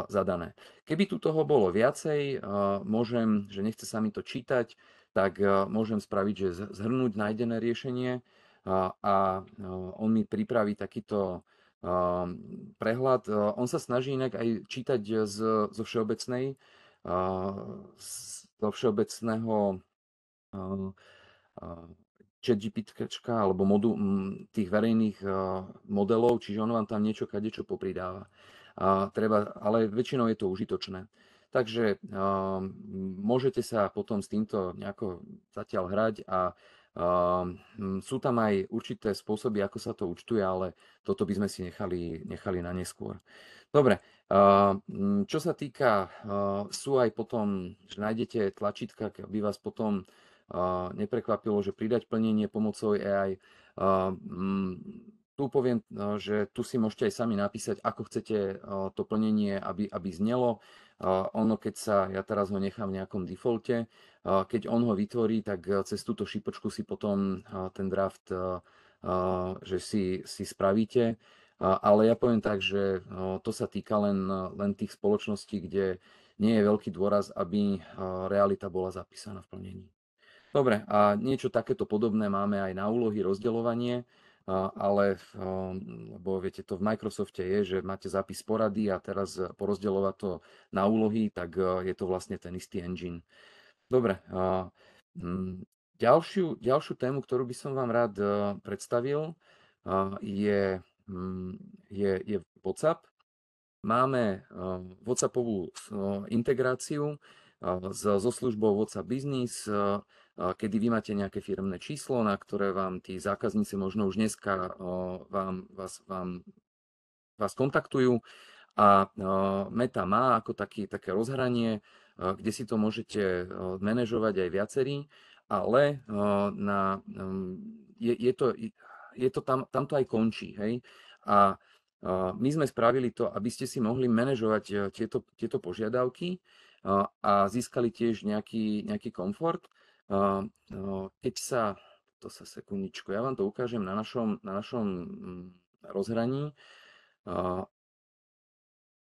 zadané. Keby tu toho bolo viacej, môžem, že nechce sa mi to čítať, tak môžem spraviť, že zhrnúť nájdené riešenie a on mi pripraví takýto prehľad. On sa snaží inak aj čítať zo všeobecného ChatGPT alebo tých verejných modelov, čiže on vám tam niečo kadečo popridáva. Ale väčšinou je to užitočné. Takže môžete sa potom s týmto nejako zatiaľ hrať a sú tam aj určité spôsoby, ako sa to účtuje, ale toto by sme si nechali na neskôr. Dobre, čo sa týka, sú aj potom, že nájdete tlačítka, aby vás potom neprekvapilo, že pridať plnenie pomocou AI. Tu poviem, že tu si môžete aj sami napísať, ako chcete to plnenie, aby znelo. Ono, ja teraz ho nechám v nejakom defalte, keď on ho vytvorí, tak cez túto šipočku si potom ten draft, že si spravíte. Ale ja poviem tak, že to sa týka len tých spoločností, kde nie je veľký dôraz, aby realita bola zapísaná v plnení. Dobre, a niečo takéto podobné máme aj na úlohy, rozdeľovanie, lebo viete, to v Microsofte je, že máte zápis porady a teraz porozdeľovať to na úlohy, tak je to vlastne ten istý engine. Dobre, ďalšiu tému, ktorú by som vám rád predstavil, je WhatsApp. Máme WhatsAppovú integráciu so službou WhatsApp Business, kedy vy máte nejaké firemné číslo, na ktoré vám tí zákazníci možno už dneska vás kontaktujú a Meta má ako také rozhranie, kde si to môžete manažovať aj viacerí, ale tam to aj končí. Hej? A my sme spravili to, aby ste si mohli manažovať tieto požiadavky a získali tiež nejaký komfort. Keď sa to sa sekundičku. Ja vám to ukážem na našom rozhraní,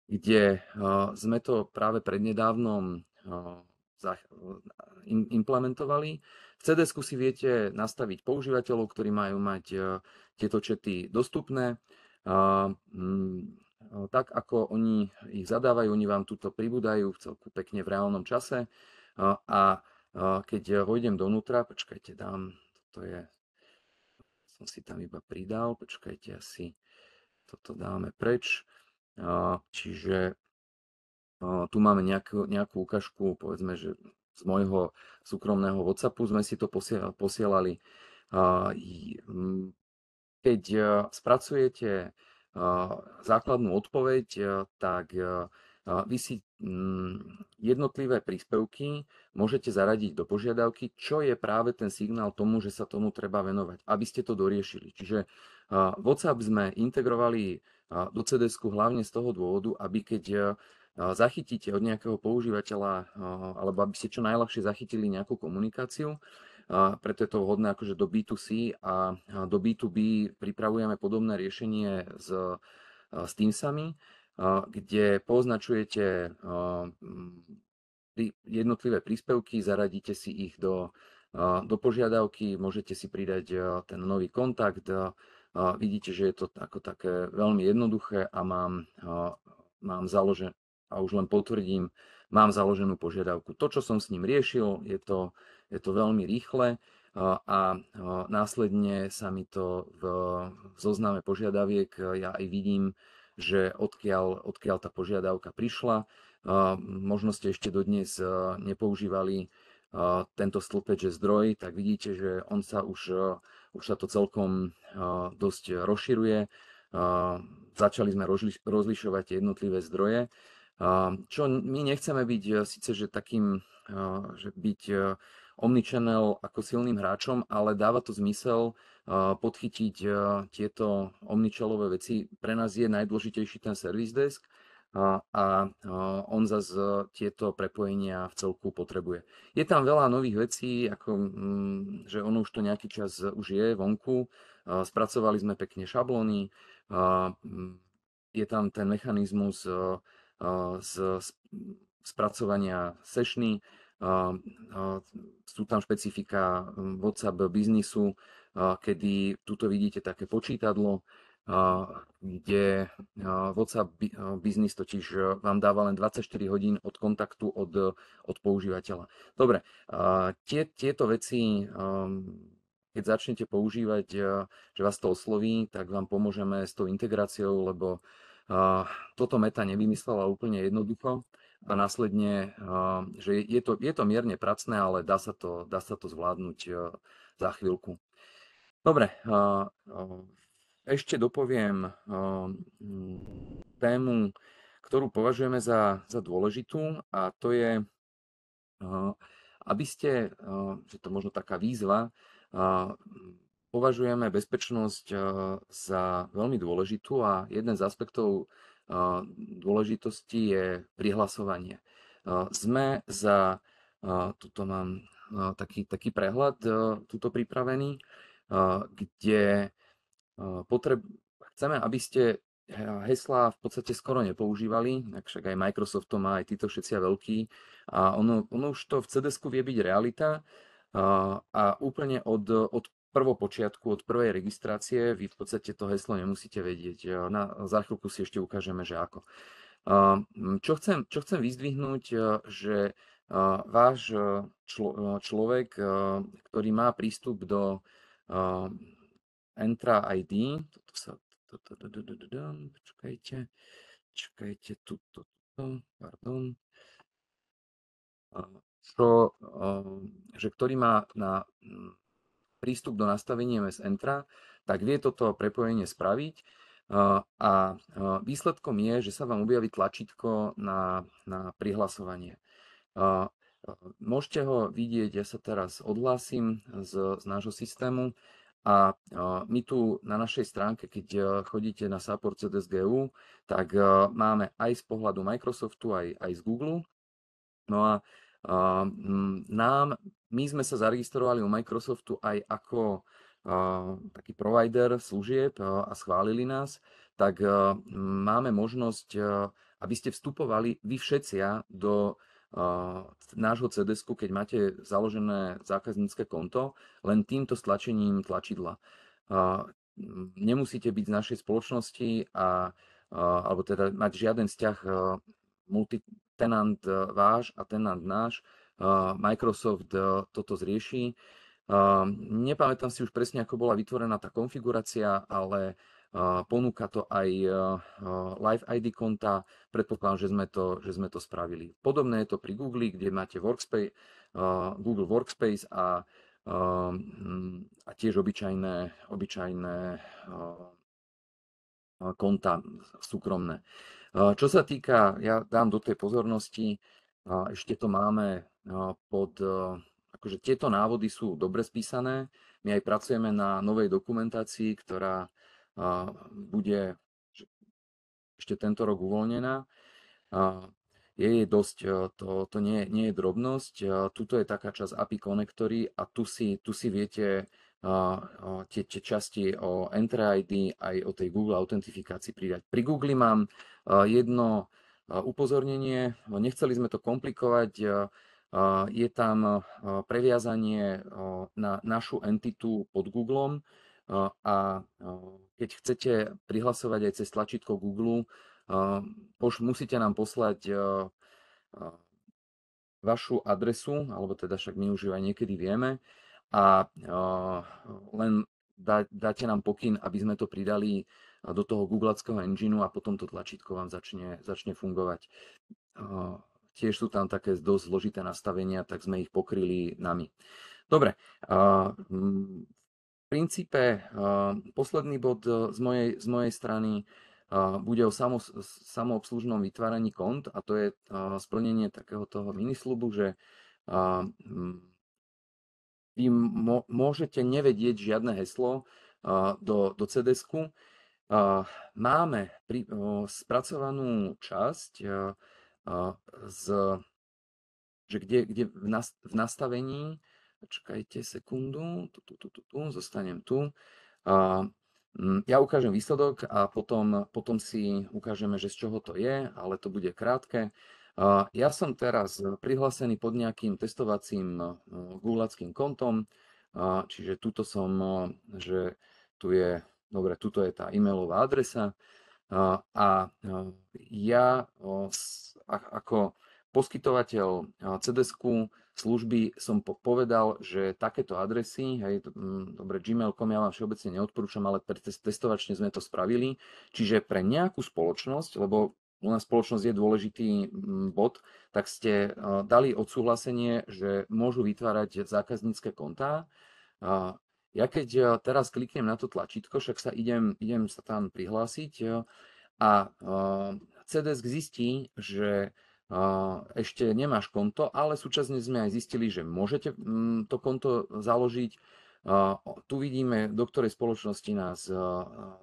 kde sme to práve prednedávnom implementovali. V CDS-ku si viete nastaviť používateľov, ktorí majú mať tieto čety dostupné. Tak ako oni ich zadávajú, oni vám tuto pribúdajú v celku pekne v reálnom čase. A keď vojdem donútra, počkajte, to je, som si tam iba pridal, počkajte, asi toto dáme preč. Čiže tu máme nejakú ukážku, povedzme, že z môjho súkromného WhatsAppu sme si to posielali. Keď spracujete základnú odpoveď, tak vy si jednotlivé príspevky môžete zaradiť do požiadavky, čo je práve ten signál tomu, že sa tomu treba venovať, aby ste to doriešili. Čiže WhatsApp sme integrovali do CDS-ku hlavne z toho dôvodu, aby keď zachytíte od nejakého používateľa, alebo aby ste čo najľahšie zachytili nejakú komunikáciu, preto je to vhodné akože do B2C a do B2B pripravujeme podobné riešenie s Teamsami, kde poznačujete jednotlivé príspevky, zaradíte si ich do požiadavky, môžete si pridať ten nový kontakt. Vidíte, že je to ako také veľmi jednoduché a mám založené, a už len potvrdím, mám založenú požiadavku. To, čo som s ním riešil, je to veľmi rýchle a následne sa mi to v zozname požiadaviek, ja aj vidím, že odkiaľ tá požiadavka prišla. Možno ste ešte dodnes nepoužívali tento stĺpec, že zdroj, tak vidíte, že on sa už sa to celkom dosť rozširuje. Začali sme rozlišovať jednotlivé zdroje. Čo my nechceme byť síce, že takým, že byť omnichannel ako silným hráčom, ale dáva to zmysel podchytiť tieto omnichannelové veci. Pre nás je najdôležitejší ten service desk a on zase tieto prepojenia v celku potrebuje. Je tam veľa nových vecí, ako, že ono už to nejaký čas už je vonku. Spracovali sme pekne šablóny, je tam ten mechanizmus z spracovania sessiony, sú tam špecifika WhatsApp biznisu, kedy tuto vidíte také počítadlo, kde WhatsApp biznis totiž vám dáva len 24 hodín od kontaktu od používateľa. Dobre, tieto veci, keď začnete používať, že vás to osloví, tak vám pomôžeme s tou integráciou, lebo toto Meta nevymyslela úplne jednoducho a následne, že je to mierne pracné, ale dá sa to zvládnuť za chvíľku. Dobre, ešte dopoviem tému, ktorú považujeme za dôležitú, a to je, aby ste, že to možno taká výzva, považujeme bezpečnosť za veľmi dôležitú a jeden z aspektov dôležitosti je prihlasovanie. Sme za, tuto mám taký prehľad tuto pripravený, kde chceme, aby ste heslá v podstate skoro nepoužívali, však aj Microsoft to má, aj títo všetci veľkí, a ono už to v CDS-ku vie byť realita a úplne od prvopočiatku, od prvej registrácie vy v podstate to heslo nemusíte vedieť. Za chvíľku si ešte ukážeme, že ako. Čo chcem vyzdvihnúť, že váš človek, ktorý má prístup do Entra ID, čakajte, tuto, pardon, že ktorý má na prístup do nastavenia MS Entra, tak vie toto prepojenie spraviť a výsledkom je, že sa vám objaví tlačítko na prihlasovanie. Môžete ho vidieť, ja sa teraz odhlásim z nášho systému a my tu na našej stránke, keď chodíte na support CDS.geu, tak máme aj z pohľadu Microsoftu, aj z Google. No a My sme sa zaregistrovali u Microsoftu aj ako taký provider služieb a schválili nás, tak máme možnosť, aby ste vstupovali vy všetci do nášho CDS-ku, keď máte založené zákaznícke konto, len týmto stlačením tlačidla. Nemusíte byť z našej spoločnosti alebo teda mať žiaden vzťah multitenant váš a tenant náš. Microsoft toto zrieši. Nepamätám si už presne, ako bola vytvorená tá konfigurácia, ale ponúka to aj Live ID konta. Predpokladám, že sme to spravili. Podobné je to pri Google, kde máte Google Workspace a tiež obyčajné konta súkromné. Čo sa týka, ja dám do tej pozornosti, ešte to máme akože tieto návody sú dobre spísané. My aj pracujeme na novej dokumentácii, ktorá bude ešte tento rok uvoľnená. Je jej dosť, to nie je drobnosť. Tuto je taká časť API konektory a tu si viete tie časti o Entra ID aj o tej Google autentifikácii pridať. Pri Google mám jedno upozornenie, nechceli sme to komplikovať, je tam previazanie na našu entitu pod Googlom a keď chcete prihlasovať aj cez tlačítko Google, musíte nám poslať vašu adresu, alebo teda však my už ju aj niekedy vieme, a len dáte nám pokyn, aby sme to pridali do toho googlackého engineu a potom to tlačítko vám začne fungovať. Tiež sú tam také dosť zložité nastavenia, tak sme ich pokryli nami. Dobre, v princípe posledný bod z mojej strany bude o samoobslužnom vytváraní kont a to je splnenie takého toho minisľubu, že vy môžete nevedieť žiadne heslo do CDS-ku. Máme spracovanú časť, že kde v nastavení, čakajte sekundu, zostanem tu. Ja ukážem výsledok a potom si ukážeme, že z čoho to je, ale to bude krátke. Ja som teraz prihlásený pod nejakým testovacím googlackým kontom, čiže tuto som, že tu je, dobre, tuto je tá e-mailová adresa a ja ako poskytovateľ CDS-ku služby som povedal, že takéto adresy, dobre, gmail.com ja vám všeobecne neodporúčam, ale testovačne sme to spravili, čiže pre nejakú spoločnosť, lebo u nás spoločnosť je dôležitý bod, tak ste dali odsúhlasenie, že môžu vytvárať zákaznícke kontá. Ja keď teraz kliknem na to tlačítko, však sa idem sa tam prihlásiť a CDS zistí, že ešte nemáš konto, ale súčasne sme aj zistili, že môžete to konto založiť. Tu vidíme, do ktorej spoločnosti nás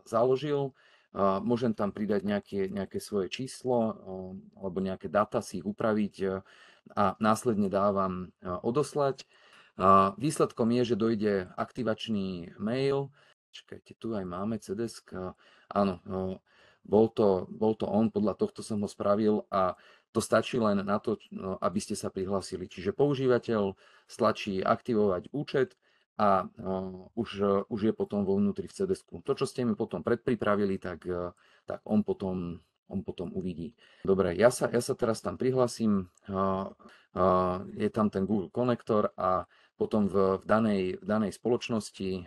založil. Môžem tam pridať nejaké svoje číslo alebo nejaké dáta, si ich upraviť a následne dávam odoslať. Výsledkom je, že dojde aktivačný mail. Čakajte, tu aj máme CDS. Áno, bol to on, podľa tohto som ho spravil a to stačí len na to, aby ste sa prihlásili. Čiže používateľ stlačí aktivovať účet a už je potom vo vnútri v CDS-ku. To, čo ste mi potom predpripravili, tak on potom uvidí. Dobre, ja sa teraz tam prihlasím, je tam ten Google konektor a potom v danej spoločnosti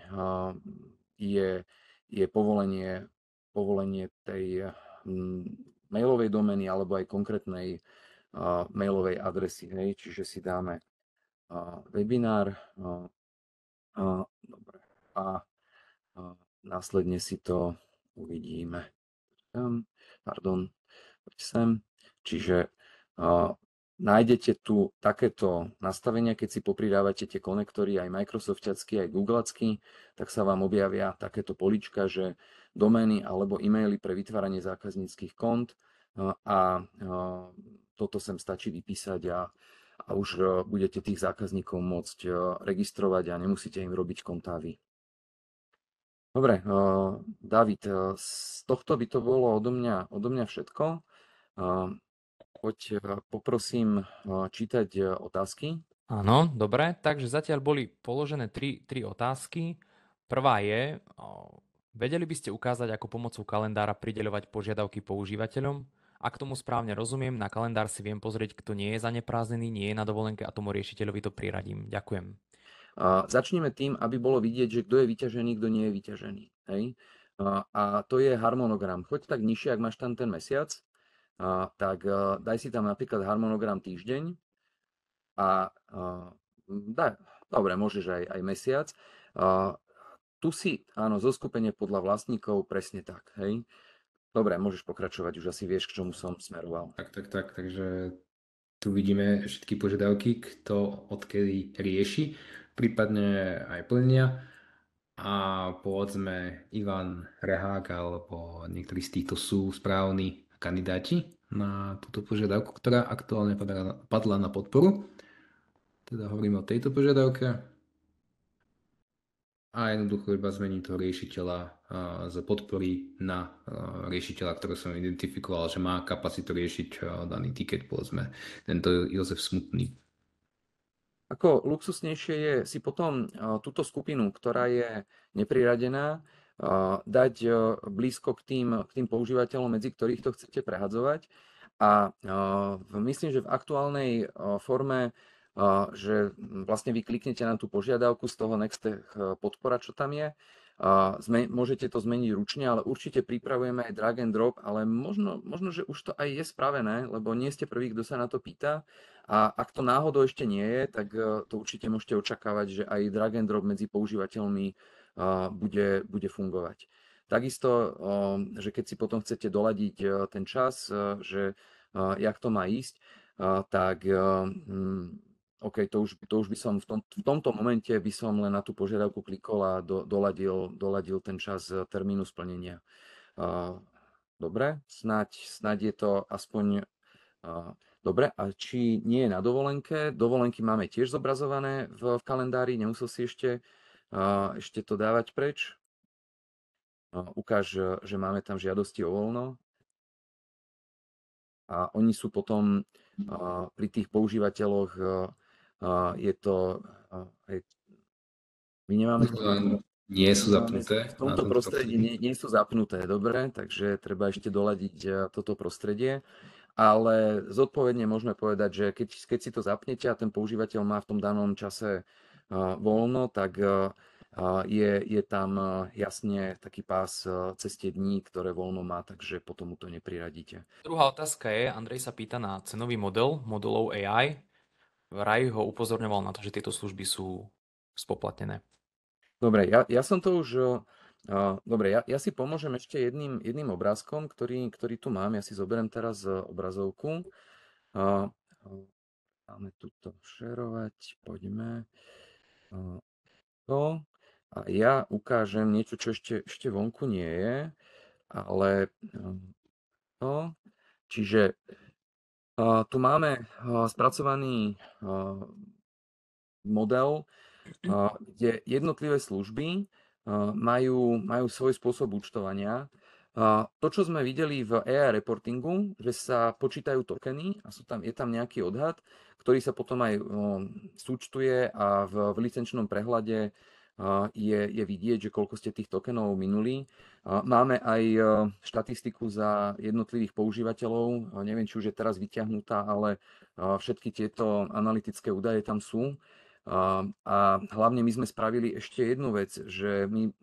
je povolenie tej mailovej domény alebo aj konkrétnej mailovej adresy. Čiže si dáme webinár, dobre, a následne si to uvidíme. Pardon, poď sem. Čiže nájdete tu takéto nastavenia, keď si popridávate tie konektory aj Microsoftiacky, aj Googleacky, tak sa vám objavia takéto polička, že domény alebo e-maily pre vytváranie zákazníckych kont a toto sem stačí vypísať a a už budete tých zákazníkov môcť registrovať a nemusíte im robiť kontávy. Dobre, David, z tohto by to bolo odo mňa všetko. Poď, poprosím čítať otázky. Áno, dobre, takže zatiaľ boli položené tri otázky. Prvá je, vedeli by ste ukázať, ako pomocou kalendára prideľovať požiadavky používateľom? Ak tomu správne rozumiem, na kalendár si viem pozrieť, kto nie je zaneprázdnený, nie je na dovolenke a tomu riešiteľovi to priradím. Ďakujem. Začneme tým, aby bolo vidieť, že kto je vyťažený, kto nie je vyťažený. Hej? A to je harmonogram. Choď tak nižšie, ak máš tam ten mesiac, tak daj si tam napríklad harmonogram týždeň a dobre, môžeš aj mesiac. Tu si, áno, zoskupenie podľa vlastníkov, presne tak. Hej? Dobre, môžeš pokračovať, už asi vieš, k čomu som smeroval. Tak, takže tu vidíme všetky požiadavky, kto odkedy rieši, prípadne aj plnia. A povedzme Ivan Rehák alebo niektorí z týchto sú správni kandidáti na túto požiadavku, ktorá aktuálne padla na podporu. Teda hovorím o tejto požiadavke. A jednoducho iba zmením toho riešiteľa z podpory na riešiteľa, ktorého som identifikoval, že má kapacitu riešiť daný tiket, povedzme tento Jozef Smutný. Ako luxusnejšie je si potom túto skupinu, ktorá je nepriradená, dať blízko k tým používateľom, medzi ktorých to chcete prehadzovať. A myslím, že v aktuálnej forme, že vlastne vy kliknete na tú požiadavku z toho Nextech podpora, čo tam je, môžete to zmeniť ručne, ale určite pripravujeme aj drag and drop, ale možno, že už to aj je spravené, lebo nie ste prvý, kto sa na to pýta. A ak to náhodou ešte nie je, tak to určite môžete očakávať, že aj drag and drop medzi používateľmi bude fungovať. Takisto, že keď si potom chcete doladiť ten čas, že jak to má ísť, tak OK, to už by som v tomto momente by som len na tú požiadavku klikol a doladil ten čas termínu splnenia. Dobre, snáď je to aspoň dobre. A či nie je na dovolenke? Dovolenky máme tiež zobrazované v kalendári, nemusel si ešte to dávať preč. Ukáž, že máme tam žiadosti o voľno. A oni sú potom pri tých používateľoch, je to... My nemáme... Nie sú zapnuté. V tomto prostredí nie sú zapnuté, dobre, takže treba ešte doladiť toto prostredie. Ale zodpovedne môžeme povedať, že keď si to zapnete a ten používateľ má v tom danom čase voľno, tak je tam jasne taký pás cez tie dní, ktoré voľno má, takže potom mu to nepriradíte. Druhá otázka je, Andrej sa pýta na cenový model modulov AI. Raj ho upozorňoval na to, že tieto služby sú spoplatnené. Dobre, ja som to už... Dobre, ja si pomôžem ešte jedným obrázkom, ktorý tu mám. Ja si zoberiem teraz obrazovku. Máme tuto šerovať, poďme. To. A ja ukážem niečo, čo ešte vonku nie je, ale to. Čiže tu máme spracovaný model, kde jednotlivé služby majú svoj spôsob účtovania. To, čo sme videli v AI reportingu, že sa počítajú tokeny a je tam nejaký odhad, ktorý sa potom aj súčtuje a v licenčnom prehľade je vidieť, že koľko ste tých tokenov minuli. Máme aj štatistiku za jednotlivých používateľov, neviem, či už je teraz vyťahnutá, ale všetky tieto analytické údaje tam sú. A hlavne my sme spravili ešte jednu vec, že my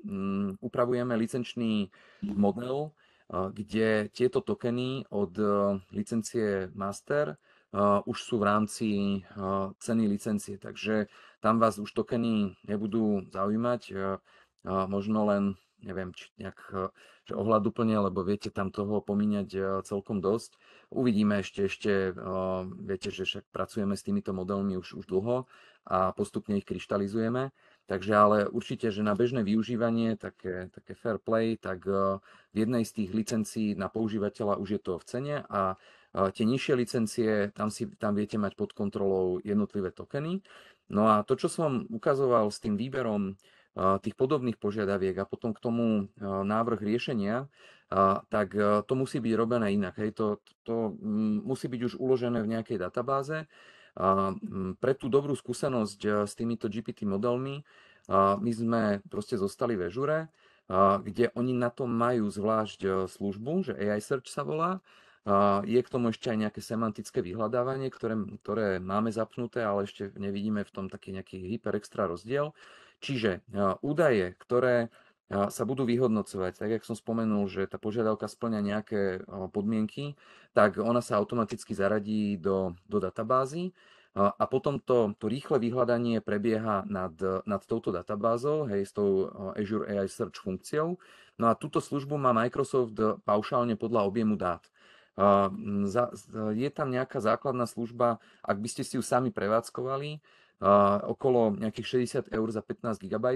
upravujeme licenčný model, kde tieto tokeny od licencie Master už sú v rámci ceny licencie. Takže tam vás už tokeny nebudú zaujímať, možno len, neviem, či nejak že ohľaduplne, lebo viete tam toho pomíňať celkom dosť. Uvidíme ešte, viete, že však pracujeme s týmito modelmi už dlho a postupne ich kryštalizujeme. Takže ale určite, že na bežné využívanie, také fair play, tak v jednej z tých licencií na používateľa už je to v cene a tie nižšie licencie, tam viete mať pod kontrolou jednotlivé tokeny. No a to, čo som ukazoval s tým výberom tých podobných požiadaviek a potom k tomu návrh riešenia, tak to musí byť robené inak. Hej. To musí byť už uložené v nejakej databáze. Pre tú dobrú skúsenosť s týmito GPT modelmi my sme proste zostali v Azure, kde oni na to majú zvlášť službu, že AI Search sa volá. Je k tomu ešte aj nejaké semantické vyhľadávanie, ktoré máme zapnuté, ale ešte nevidíme v tom taký nejaký hyper extra rozdiel. Čiže údaje, ktoré sa budú vyhodnocovať, tak jak som spomenul, že tá požiadavka splňa nejaké podmienky, tak ona sa automaticky zaradí do databázy a potom to rýchle vyhľadanie prebieha nad touto databázou, hej, s tou Azure AI Search funkciou. No a túto službu má Microsoft paušálne podľa objemu dát. Je tam nejaká základná služba, ak by ste si ju sami prevádzkovali, okolo nejakých 60 eur za 15 GB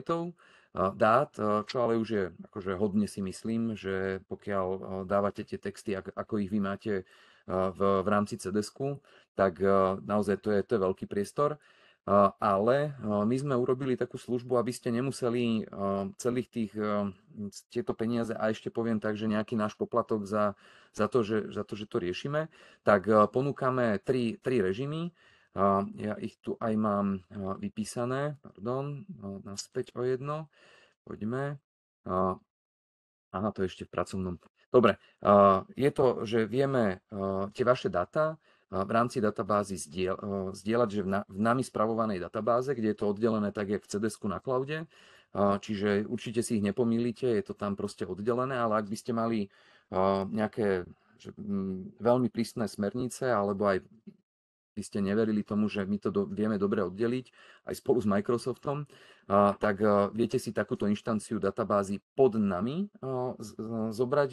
dát, čo ale už je akože hodne, si myslím, že pokiaľ dávate tie texty, ako ich vy máte v rámci CDS-ku, tak naozaj to je veľký priestor. Ale my sme urobili takú službu, aby ste nemuseli celých tieto peniaze, a ešte poviem tak, že nejaký náš poplatok za to, že to riešime, tak ponúkame tri režimy. Ja ich tu aj mám vypísané, pardon, naspäť o jedno, poďme. Aha, to je ešte v pracovnom. Dobre, je to, že vieme tie vaše dáta v rámci databázy zdieľať, že v nami spravovanej databáze, kde je to oddelené tak, jak v CDS-ku na cloude, čiže určite si ich nepomýlite, je to tam proste oddelené, ale ak by ste mali nejaké veľmi prísne smernice, alebo aj by ste neverili tomu, že my to vieme dobre oddeliť aj spolu s Microsoftom, tak viete si takúto inštanciu databázy pod nami zobrať,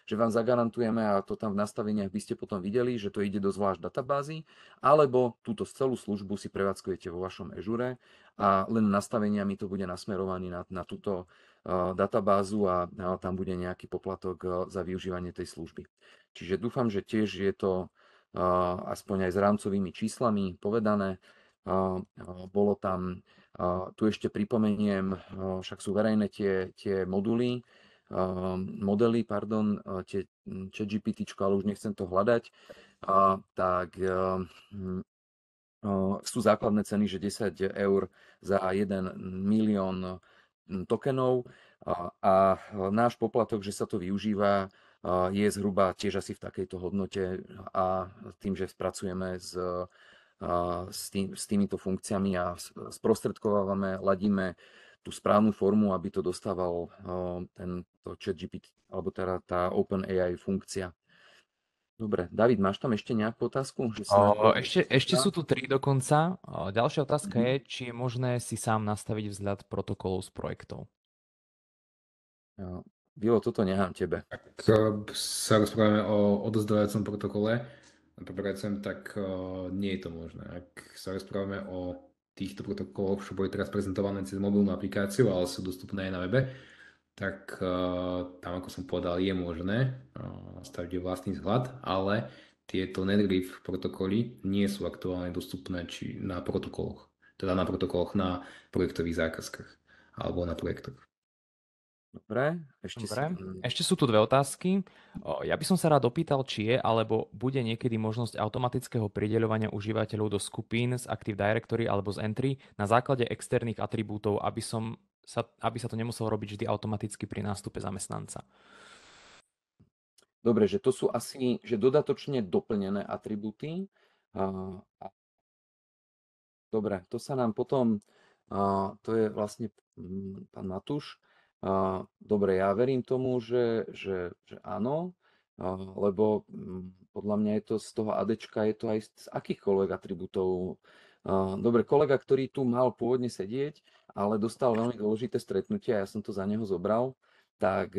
že vám zagarantujeme, a to tam v nastaveniach by ste potom videli, že to ide do zvlášť databázy, alebo túto celú službu si prevádzkujete vo vašom Azure a len nastaveniami to bude nasmerovaný na túto databázu a tam bude nejaký poplatok za využívanie tej služby. Čiže dúfam, že tiež je to aspoň aj s rámcovými číslami povedané. Bolo tam, tu ešte pripomeniem, však sú verejné tie modely, tie ChatGPT, ale už nechcem to hľadať, tak sú základné ceny, že 10 eur za 1 milión tokenov a náš poplatok, že sa to využíva, je zhruba tiež asi v takejto hodnote a tým, že spracujeme s týmito funkciami a sprostredkovávame, ladíme tú správnu formu, aby to dostával tento ChatGPT, alebo teda tá OpenAI funkcia. Dobre, David, máš tam ešte nejakú otázku? Ešte sú tu 3 dokonca. Ďalšia otázka je, či je možné si sám nastaviť vzhľad protokolov z projektov. Bilo, toto nechám tebe. Ak sa rozprávame o odozdávajúcom protokole, tak nie je to možné. Ak sa rozprávame o týchto protokoloch, čo boli teraz prezentované cez mobilnú aplikáciu, ale sú dostupné aj na webe, tak tam, ako som povedal, je možné staviť vlastný vzhľad, ale tieto Netgraph protokoly nie sú aktuálne dostupné na protokoloch, teda na protokoloch na projektových zákazkách alebo na projektoch. Dobre, ešte sú tu 2 otázky. Ja by som sa rád opýtal, či je alebo bude niekedy možnosť automatického prideľovania užívateľov do skupín z Active Directory alebo z Entry na základe externých atribútov, aby sa to nemuselo robiť vždy automaticky pri nástupe zamestnanca. Dobre, že to sú asi že dodatočne doplnené atribúty. Dobre, to sa nám potom, to je vlastne pán Matúš. Dobre, ja verím tomu, že áno, lebo podľa mňa je to z toho ADčka, je to aj z akýchkoľvek atribútov. Dobre, kolega, ktorý tu mal pôvodne sedieť, ale dostal veľmi dôležité stretnutie a ja som to za neho zobral, tak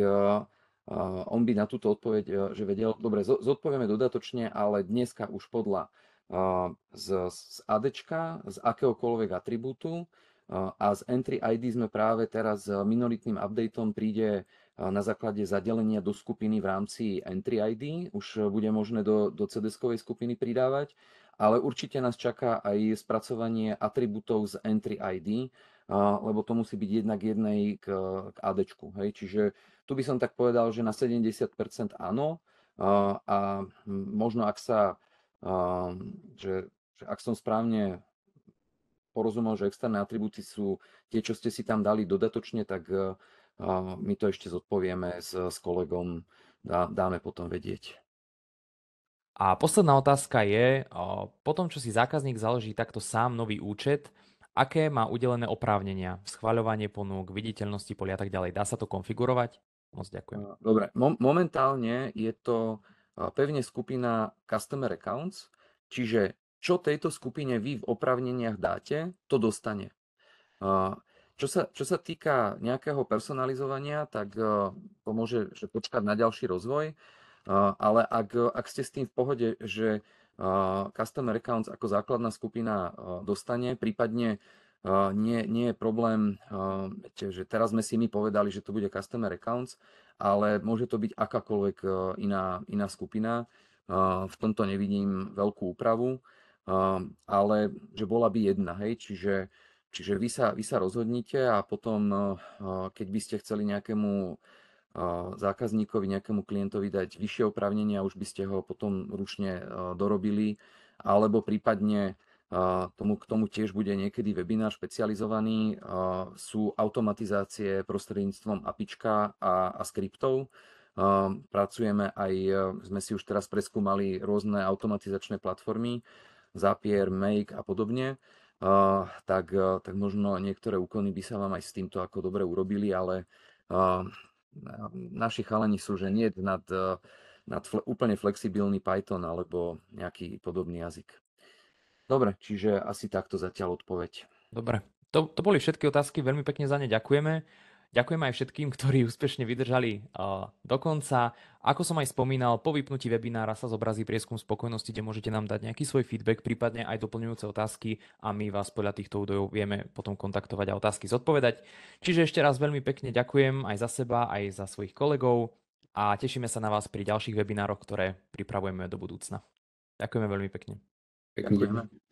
on by na túto odpoveď, že vedel, dobre, zodpovieme dodatočne, ale dneska už podľa z ADčka, z akéhokoľvek atribútu, A z Entry ID sme práve teraz minoritným updateom príde na základe zadelenia do skupiny v rámci Entry ID. Už bude možné do CDS-kovej skupiny pridávať, ale určite nás čaká aj spracovanie atribútov z Entry ID, lebo to musí byť jednak jednej k ADčku. Hej? Čiže tu by som tak povedal, že na 70% áno, a možno ak sa, že ak som správne porozumel, že externé atribúty sú tie, čo ste si tam dali dodatočne, tak my to ešte zodpovieme s kolegom, dáme potom vedieť. A posledná otázka je, po tom, čo si zákazník založí takto sám nový účet, aké má udelené oprávnenia, schvaľovanie ponúk, viditeľnosti polia a tak ďalej. Dá sa to konfigurovať? Moc ďakujem. Dobre, momentálne je to pevne skupina Customer Accounts, čiže čo tejto skupine vy v oprávneniach dáte, to dostane. Čo sa týka nejakého personalizovania, tak to môže počkať na ďalší rozvoj, ale ak ste s tým v pohode, že Customer Accounts ako základná skupina dostane, prípadne nie je problém, že teraz sme si my povedali, že to bude Customer Accounts, ale môže to byť akákoľvek iná skupina. V tomto nevidím veľkú úpravu, ale že bola by jedna, hej, čiže vy sa rozhodnite a potom, keď by ste chceli nejakému zákazníkovi, nejakému klientovi dať vyššie oprávnenia, už by ste ho potom ručne dorobili, alebo prípadne k tomu tiež bude niekedy webinár špecializovaný. Sú automatizácie prostredníctvom APIčka a skriptov. Pracujeme aj, sme si už teraz preskúmali rôzne automatizačné platformy, Zapier, Make a podobne. Tak možno niektoré úkony by sa vám aj s týmto ako dobre urobili, ale naši chalani sú, že nie nad úplne flexibilný Python alebo nejaký podobný jazyk. Dobre, čiže asi takto zatiaľ odpoveď. Dobre, to boli všetky otázky, veľmi pekne za ne ďakujeme. Ďakujem aj všetkým, ktorí úspešne vydržali do konca. Ako som aj spomínal, po vypnutí webinára sa zobrazí prieskum spokojnosti, kde môžete nám dať nejaký svoj feedback, prípadne aj doplňujúce otázky a my vás podľa týchto údajov vieme potom kontaktovať a otázky zodpovedať. Čiže ešte raz veľmi pekne ďakujem aj za seba, aj za svojich kolegov a tešíme sa na vás pri ďalších webinároch, ktoré pripravujeme do budúcna. Ďakujeme veľmi pekne. Pekný deň. Ďakujeme.